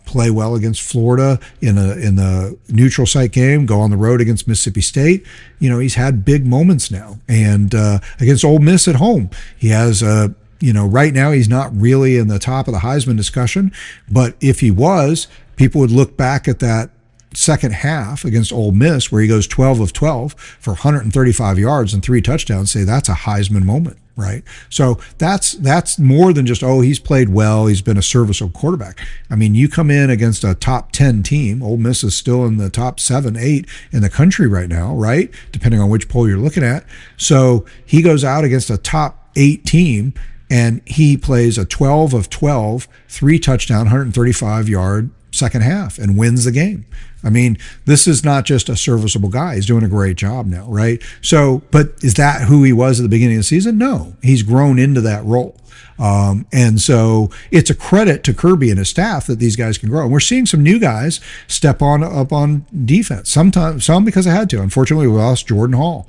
play well against Florida in the neutral site game, go on the road against Mississippi State. He's had big moments now. And against Ole Miss at home, he has right now he's not really in the top of the Heisman discussion, but if he was, people would look back at that second half against Ole Miss where he goes 12 of 12 for 135 yards and 3 touchdowns, say that's a Heisman moment, right? So that's more than just, he's played well, he's been a serviceable quarterback. I mean, you come in against a top 10 team. Ole Miss is still in the top 7, 8 in the country right now, right? Depending on which poll you're looking at. So he goes out against a top 8 team and he plays a 12 of 12, 3 touchdown, 135 yard second half and wins the game. I mean, this is not just a serviceable guy. He's doing a great job now, right? So, but is that who he was at the beginning of the season? No, he's grown into that role. And so it's a credit to Kirby and his staff that these guys can grow. And we're seeing some new guys step up on defense. Sometimes, some because I had to. Unfortunately, we lost Jordan Hall,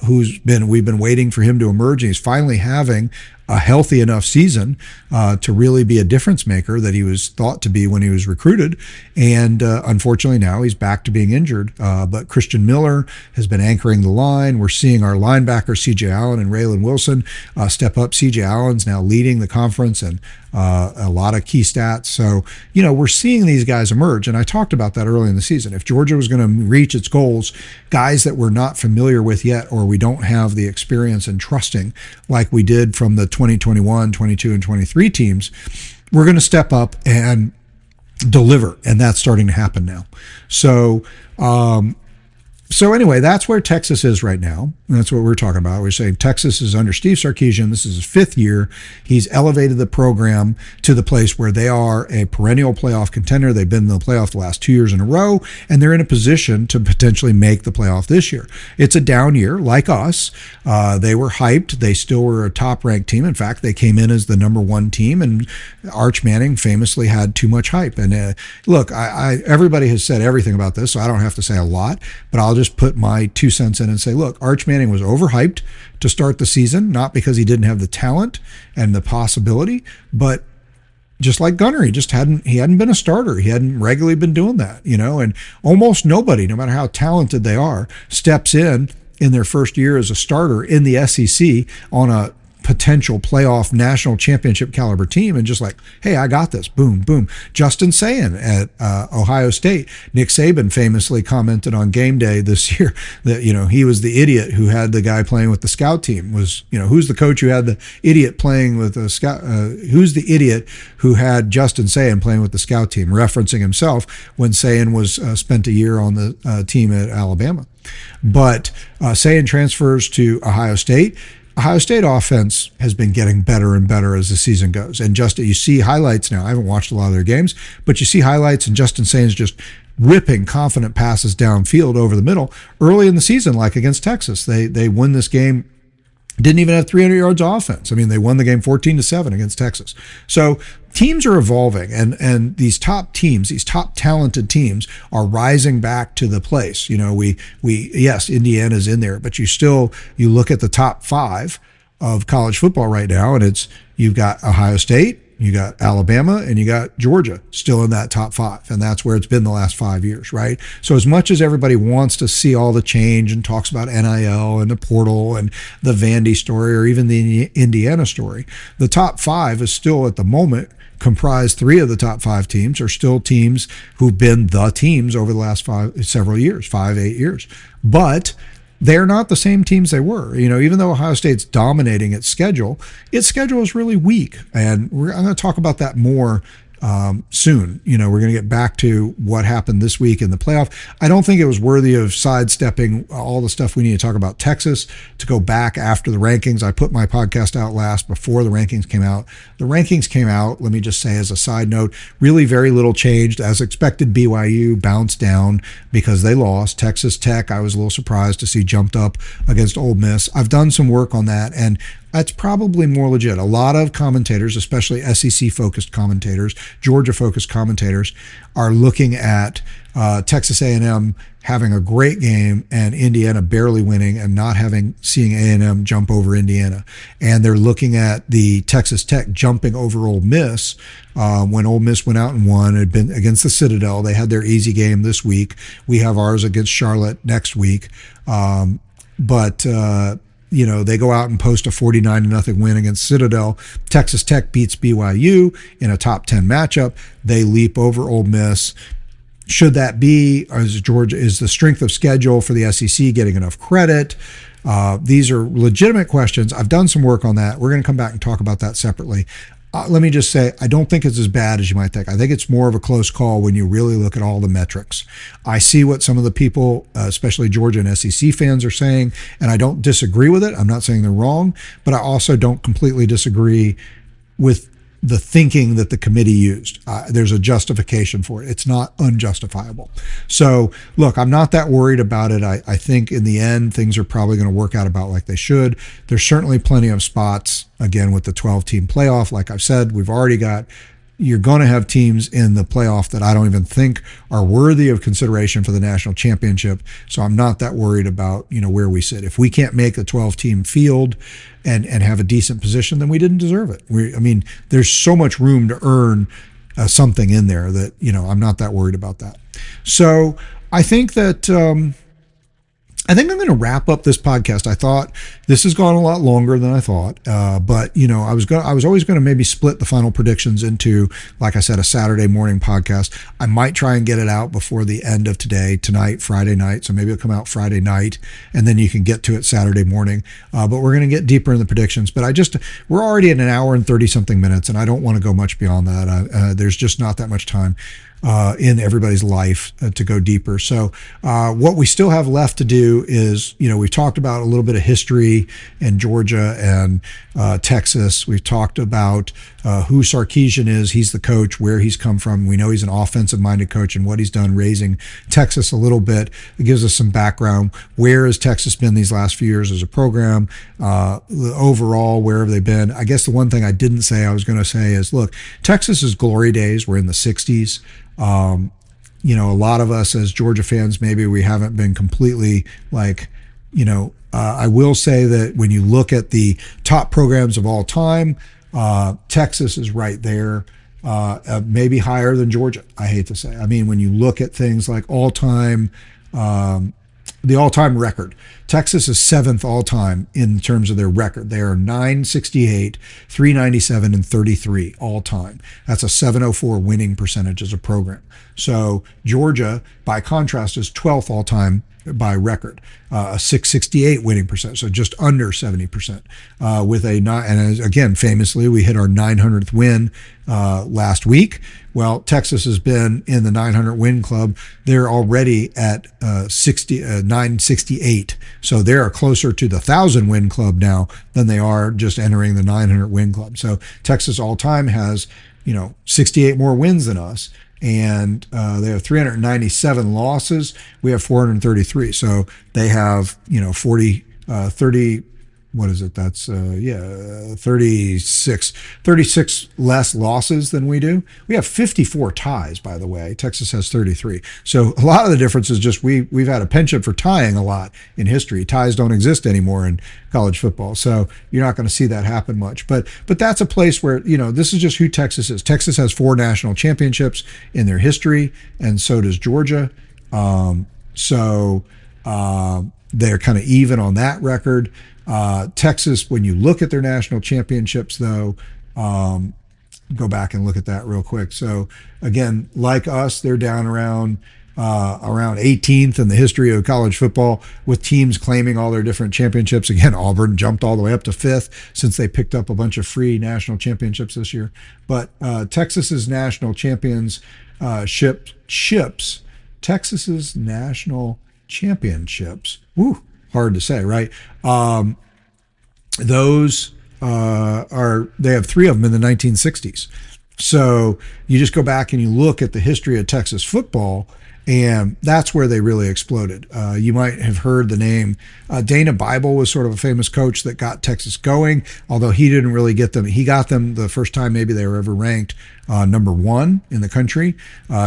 we've been waiting for him to emerge. And he's finally having a healthy enough season to really be a difference maker that he was thought to be when he was recruited. And unfortunately now he's back to being injured. But Christian Miller has been anchoring the line. We're seeing our linebackers, C.J. Allen and Raylan Wilson, step up. C.J. Allen's now leading the conference and a lot of key stats. So, we're seeing these guys emerge. And I talked about that early in the season. If Georgia was going to reach its goals, guys that we're not familiar with yet, or we don't have the experience and trusting like we did from the 2021, 22, and 23 teams, we're going to step up and deliver. And that's starting to happen now. So anyway, that's where Texas is right now. That's what we're talking about. We're saying Texas is under Steve Sarkisian. This is his 5th year. He's elevated the program to the place where they are a perennial playoff contender. They've been in the playoff the last 2 years in a row, and they're in a position to potentially make the playoff this year. It's a down year, like us. They were hyped. They still were a top-ranked team. In fact, they came in as the number 1 team, and Arch Manning famously had too much hype. And look, everybody has said everything about this, so I don't have to say a lot, but I'll just put my 2 cents in and say, look, Arch Manning was overhyped to start the season, not because he didn't have the talent and the possibility, but just like Gunner, he hadn't been a starter. He hadn't regularly been doing that, and almost nobody, no matter how talented they are, steps in their first year as a starter in the SEC on a potential playoff national championship caliber team and just like, hey, I got this. Boom, boom. Justin Sayin at Ohio State. Nick Saban famously commented on game day this year that, he was the idiot who had the guy playing with the scout team. Who's the coach who had the idiot playing with the scout? Who's the idiot who had Justin Sayin playing with the scout team, referencing himself when Sayin was spent a year on the team at Alabama. But Sayin transfers to Ohio State. Ohio State offense has been getting better and better as the season goes. And you see highlights now. I haven't watched a lot of their games, but you see highlights and Justin Sainz just ripping confident passes downfield over the middle early in the season, like against Texas. They win this game. Didn't even have 300 yards of offense. I mean, they won the game 14-7 against Texas. So teams are evolving, and these top teams, these top talented teams, are rising back to the place. Yes, Indiana's in there, but you look at the top 5 of college football right now, and you've got Ohio State, you got Alabama, and you got Georgia still in that top 5. And that's where it's been the last 5 years, right? So as much as everybody wants to see all the change and talks about NIL and the portal and the Vandy story or even the Indiana story, the top 5 is still at the moment comprised. 3 of the top 5 teams are still teams who've been the teams over the last 8 years. But they're not the same teams they were. Even though Ohio State's dominating its schedule is really weak. And I'm going to talk about that more soon. We're going to get back to what happened this week in the playoff. I don't think it was worthy of sidestepping all the stuff we need to talk about Texas to go back after the rankings. I put my podcast out last before the rankings came out. The rankings came out, let me just say as a side note, really very little changed. As expected, BYU bounced down because they lost. Texas Tech, I was a little surprised to see jumped up against Ole Miss. I've done some work on that, and That's probably more legit. A lot of commentators, especially SEC-focused commentators, Georgia-focused commentators, are looking at Texas A&M having a great game and Indiana barely winning and not seeing A&M jump over Indiana. And they're looking at the Texas Tech jumping over Ole Miss when Ole Miss went out and won. It had been against the Citadel. They had their easy game this week. We have ours against Charlotte next week. But they go out and post a 49-0 win against Citadel. Texas Tech beats BYU in a top 10 matchup. They leap over Ole Miss. Should that be, is the strength of schedule for the SEC getting enough credit? These are legitimate questions. I've done some work on that. We're going to come back and talk about that separately. Let me just say, I don't think it's as bad as you might think. I think it's more of a close call when you really look at all the metrics. I see what some of the people, especially Georgia and SEC fans, are saying, and I don't disagree with it. I'm not saying they're wrong, but I also don't completely disagree with the thinking that the committee used. There's a justification for it. It's not unjustifiable. So, look, I'm not that worried about it. I think in the end, things are probably going to work out about like they should. There's certainly plenty of spots, again, with the 12-team playoff. Like I've said, you're going to have teams in the playoff that I don't even think are worthy of consideration for the national championship. So I'm not that worried about, where we sit. If we can't make a 12-team field and have a decent position, then we didn't deserve it. There's so much room to earn something in there that, I'm not that worried about that. So I think that I'm going to wrap up this podcast. I thought this has gone a lot longer than I thought, but I was always going to maybe split the final predictions into, like I said, a Saturday morning podcast. I might try and get it out before the end of tonight, Friday night. So maybe it'll come out Friday night, and then you can get to it Saturday morning. But we're going to get deeper in the predictions. But we're already at an hour and 30 something minutes, and I don't want to go much beyond that. There's just not that much time in everybody's life to go deeper. So what we still have left to do is, we've talked about a little bit of history in Georgia and Texas. We've talked about who Sarkisian is. He's the coach, where he's come from. We know he's an offensive-minded coach and what he's done raising Texas a little bit. It gives us some background. Where has Texas been these last few years as a program? Overall, where have they been? I guess the one thing I didn't say I was going to say is, look, Texas's glory days were in the 60s. A lot of us as Georgia fans, maybe we haven't been completely I will say that when you look at the top programs of all time, Texas is right there, maybe higher than Georgia, I hate to say. When you look at things like the all-time record, Texas is 7th all-time in terms of their record. They are 968, 397, and 33 all-time. That's a 704 winning percentage as a program. So Georgia, by contrast, is 12th all-time by record, a 668 winning percentage, so just under 70%. And again, famously, we hit our 900th win last week. Well, Texas has been in the 900 win club. They're already at 968. So they are closer to the 1,000 win club now than they are just entering the 900 win club. So Texas all time has, 68 more wins than us. And they have 397 losses. We have 433. So they have, 30, what is it? That's 36 less losses than we do. We have 54 ties, by the way. Texas has 33. So a lot of the difference is just we've had a penchant for tying a lot in history. Ties don't exist anymore in college football, so you're not going to see that happen much. But that's a place where, this is just who Texas is. Texas has 4 national championships in their history, and so does Georgia. They're kind of even on that record. Texas, when you look at their national championships, though, go back and look at that real quick. So again, like us, they're down around 18th in the history of college football, with teams claiming all their different championships. Again, Auburn jumped all the way up to 5th since they picked up a bunch of free national championships this year. But Texas's national Texas's national championships. Woo. Hard to say, right? Those they have 3 of them in the 1960s. So you just go back and you look at the history of Texas football, And that's where they really exploded. You might have heard the name. Dana Bible was sort of a famous coach that got Texas going, although he didn't really get them. He got them the first time maybe they were ever ranked number one in the country,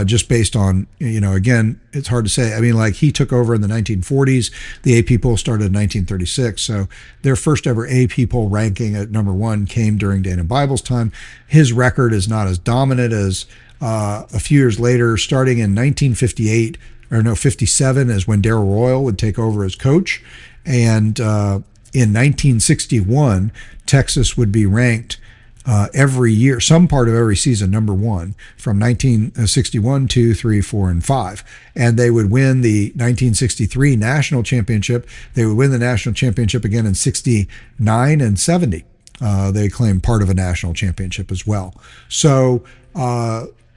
just based on, again, it's hard to say. I mean, like he took over in the 1940s. The AP poll started in 1936. So their first ever AP poll ranking at number one came during Dana Bible's time. His record is not as dominant as a few years later, starting in 1958, 57 is when Darrell Royal would take over as coach. And in 1961, Texas would be ranked every year, some part of every season, number one, from 1961, 2, 3, 4, and 5. And they would win the 1963 national championship. They would win the national championship again in 69 and 70. They claimed part of a national championship as well. So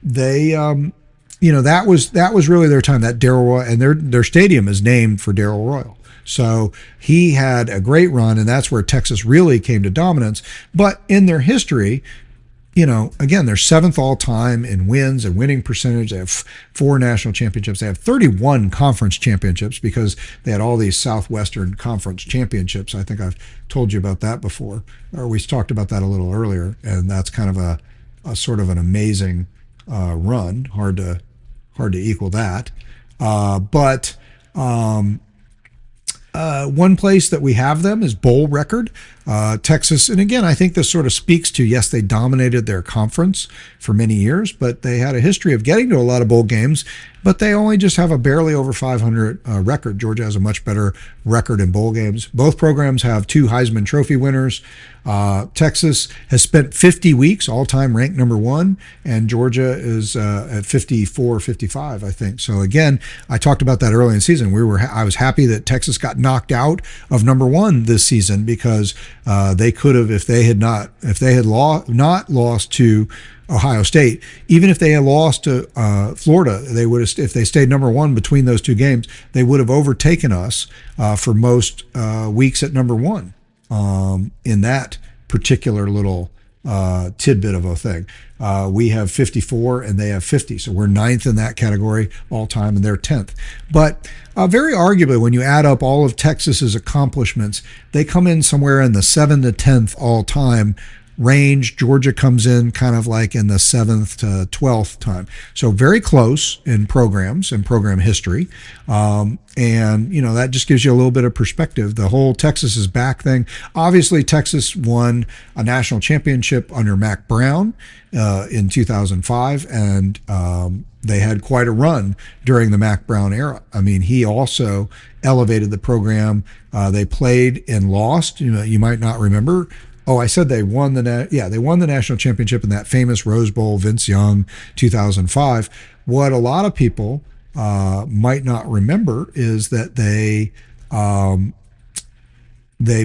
they, that was really their time. That Darrell Royal, and their stadium is named for Darrell Royal. So he had a great run, and that's where Texas really came to dominance. But in their history, again, they're seventh all time in wins and winning percentage. They have 4 national championships. They have 31 conference championships because they had all these Southwestern Conference championships. I think I've told you about that before, or we talked about that a little earlier, and that's kind of a sort of an amazing run. Hard to equal that. But one place that we have them is bowl record. Texas, and again, I think this sort of speaks to, yes, they dominated their conference for many years, but they had a history of getting to a lot of bowl games, but they only just have a barely over 500 record. Georgia has a much better record in bowl games. Both programs have 2 Heisman Trophy winners. Texas has spent 50 weeks all-time ranked number one, and Georgia is at 54, 55, I think. So again, I talked about that early in the season. I was happy that Texas got knocked out of number one this season because they could have, if they had not lost to Ohio State, even if they had lost to Florida, they would have, if they stayed number one between those 2 games, they would have overtaken us for most weeks at number one in that particular little tidbit of a thing. We have 54 and they have 50, so we're 9th in that category all time, and they're 10th. But very arguably, when you add up all of Texas's accomplishments, they come in somewhere in the 7th to 10th all time range. Georgia comes in kind of like in the 7th to 12th time. So very close in programs and program history. And, that just gives you a little bit of perspective. The whole Texas is back thing. Obviously, Texas won a national championship under Mack Brown in 2005. And they had quite a run during the Mack Brown era. I mean, he also elevated the program. They played and lost. You might not remember. Oh, I said they won the national championship in that famous Rose Bowl, Vince Young, 2005. What a lot of people might not remember is that they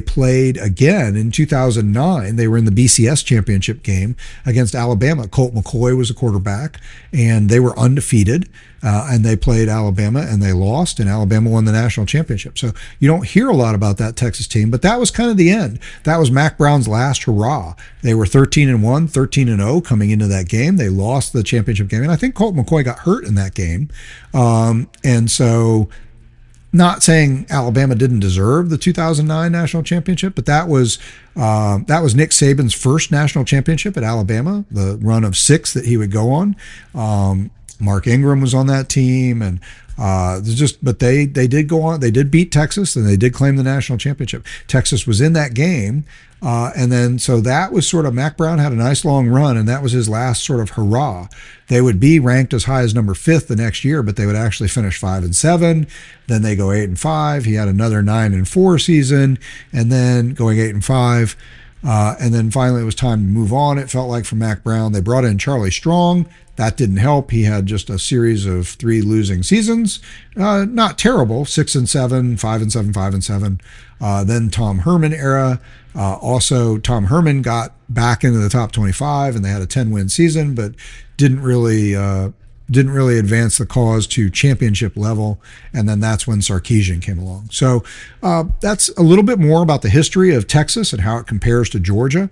played again in 2009. They were in the BCS championship game against Alabama. Colt McCoy was a quarterback, and they were undefeated. And they played Alabama, and they lost, and Alabama won the national championship. So you don't hear a lot about that Texas team, but that was kind of the end. That was Mack Brown's last hurrah. They were 13-1, 13-0 coming into that game. They lost the championship game, and I think Colt McCoy got hurt in that game. And so, not saying Alabama didn't deserve the 2009 national championship, but that was Nick Saban's first national championship at Alabama, the run of 6 that he would go on. Mark Ingram was on that team, and but they did go on. They did beat Texas, and they did claim the national championship. Texas was in that game, and then so that was sort of, Mack Brown had a nice long run, and that was his last sort of hurrah. They would be ranked as high as number 5th the next year, but they would actually finish 5-7. Then they go 8-5. He had another 9-4 season, and then going 8-5. And then finally it was time to move on, it felt like, for Mack Brown. They brought in Charlie Strong. That didn't help. He had just a series of 3 losing seasons. Not terrible, 6-7, 5-7, 5-7. Then Tom Herman era. Also, Tom Herman got back into the top 25, and they had a 10-win season, but didn't really didn't really advance the cause to championship level, and then that's when Sarkisian came along. So that's a little bit more about the history of Texas and how it compares to Georgia.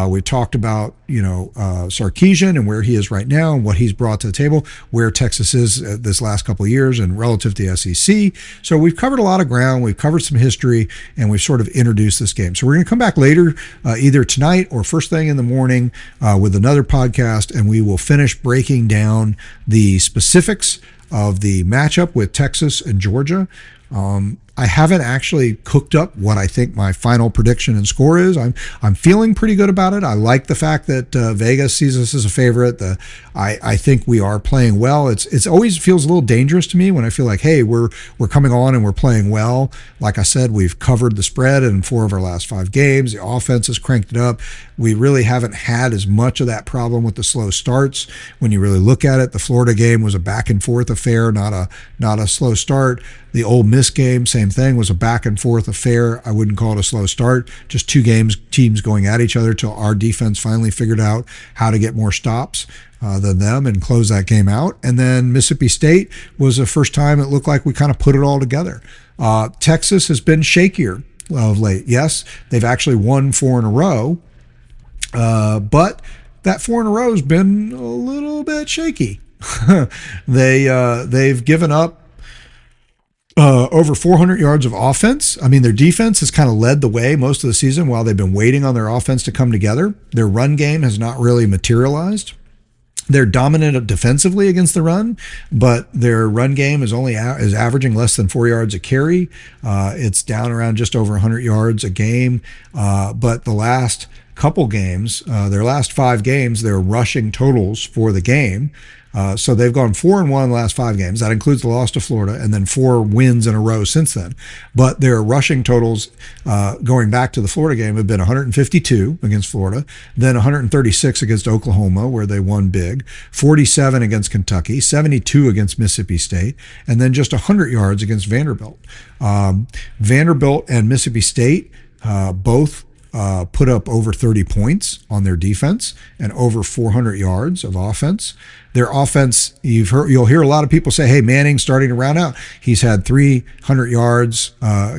We talked about Sarkisian and where he is right now and what he's brought to the table, where Texas is this last couple of years and relative to the SEC. So we've covered a lot of ground, we've covered some history, and we've sort of introduced this game. So we're going to come back later, either tonight or first thing in the morning with another podcast, and we will finish breaking down the specifics of the matchup with Texas and Georgia. I haven't actually cooked up what I think my final prediction and score is. I'm feeling pretty good about it. I like the fact that Vegas sees us as a favorite. I think we are playing well. It's always feels a little dangerous to me when I feel like, hey, we're coming on and we're playing well. Like I said, we've covered the spread in 4 of our last 5 games. The offense has cranked it up. We really haven't had as much of that problem with the slow starts. When you really look at it, the Florida game was a back and forth affair, not a slow start. The Ole Miss game, same thing, was a back and forth affair. I wouldn't call it a slow start. Just 2 teams going at each other till our defense finally figured out how to get more stops than them and close that game out. And then Mississippi State was the first time it looked like we kind of put it all together. Texas has been shakier of late. Yes, they've actually won 4 in a row, but that 4 in a row has been a little bit shaky. They've given up over 400 yards of offense. I mean, their defense has kind of led the way most of the season while they've been waiting on their offense to come together. Their run game has not really materialized. They're dominant defensively against the run, but their run game is averaging less than 4 yards a carry. It's down around just over 100 yards a game. But the last couple games, their last 5 games, their rushing totals for the game. So they've gone 4-1 in the last 5 games. That includes the loss to Florida, and then 4 wins in a row since then. But their rushing totals going back to the Florida game have been 152 against Florida, then 136 against Oklahoma, where they won big, 47 against Kentucky, 72 against Mississippi State, and then just 100 yards against Vanderbilt. Vanderbilt and Mississippi State both put up over 30 points on their defense and over 400 yards of offense. Their offense, you'll hear a lot of people say, hey, Manning's starting to round out. He's had 300 yards.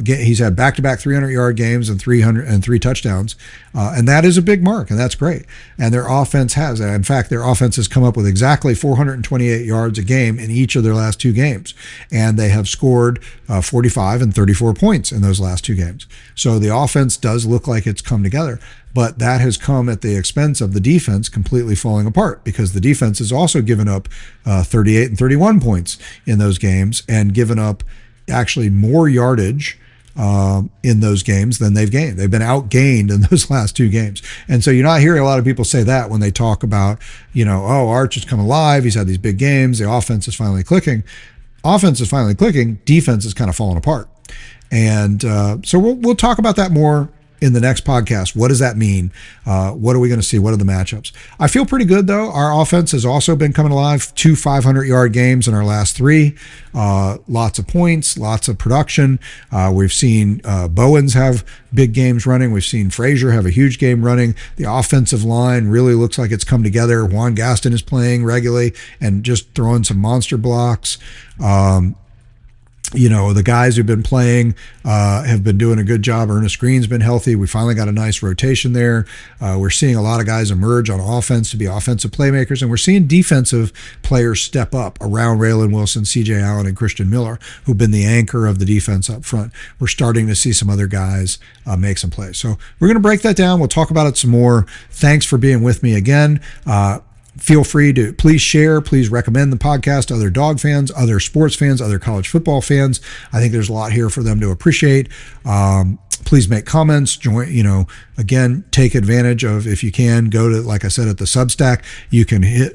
He's had back-to-back 300-yard games and 3 touchdowns. And that is a big mark, and that's great. And their offense has that. In fact, their offense has come up with exactly 428 yards a game in each of their last 2 games. And they have scored 45 and 34 points in those last 2 games. So the offense does look like it's come together. But that has come at the expense of the defense completely falling apart, because the defense has also given up 38 and 31 points in those games and given up actually more yardage in those games than they've gained. They've been outgained in those last 2 games. And so you're not hearing a lot of people say that when they talk about, Arch has come alive. He's had these big games. The offense is finally clicking. Offense is finally clicking. Defense is kind of falling apart. And so we'll talk about that more in the next podcast. What does that mean? What are we going to see? What are the matchups? I feel pretty good, though. Our offense has also been coming alive. 2 500-yard games in our last 3. Lots of points, lots of production. We've seen Bowens have big games running. We've seen Frazier have a huge game running. The offensive line really looks like it's come together. Juan Gaston is playing regularly and just throwing some monster blocks. The guys who've been playing have been doing a good job. Ernest Green's been healthy. We finally got a nice rotation there. We're seeing a lot of guys emerge on offense to be offensive playmakers, and we're seeing defensive players step up around Raylan Wilson, C.J. Allen, and Christian Miller, who've been the anchor of the defense up front. We're starting to see some other guys make some plays. So we're going to break that down. We'll talk about it some more. Thanks for being with me again. Feel free to please share, please recommend the podcast to other Dawg fans, other sports fans, other college football fans. I think there's a lot here for them to appreciate. Please make comments, join, again, take advantage of, if you can, go to, like I said, at the Substack, you can hit,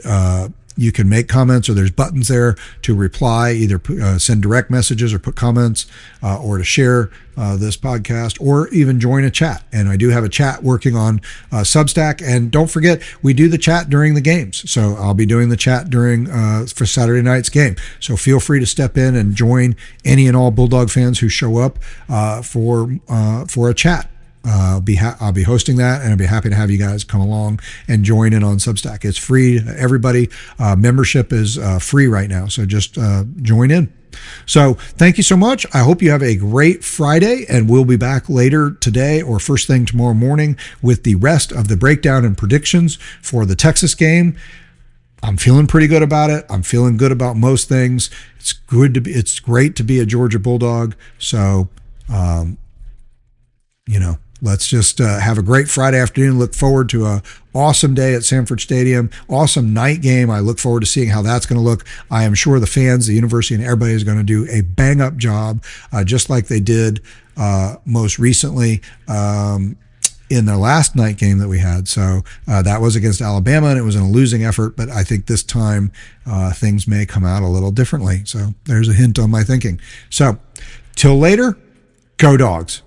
you can make comments, or there's buttons there to reply, either send direct messages or put comments, or to share this podcast, or even join a chat. And I do have a chat working on Substack. And don't forget, we do the chat during the games. So I'll be doing the chat for Saturday night's game. So feel free to step in and join any and all Bulldog fans who show up for a chat. I'll be hosting that, and I'll be happy to have you guys come along and join in on Substack. It's free. Everybody, membership is free right now, so just join in. So thank you so much. I hope you have a great Friday, and we'll be back later today or first thing tomorrow morning with the rest of the breakdown and predictions for the Texas game. I'm feeling pretty good about it. I'm feeling good about most things. It's great to be a Georgia Bulldog. So, let's just have a great Friday afternoon. Look forward to a awesome day at Sanford Stadium. Awesome night game. I look forward to seeing how that's going to look. I am sure the fans, the university, and everybody is going to do a bang-up job, just like they did most recently in the last night game that we had. So that was against Alabama, and it was in a losing effort. But I think this time things may come out a little differently. So there's a hint on my thinking. So till later, go Dogs.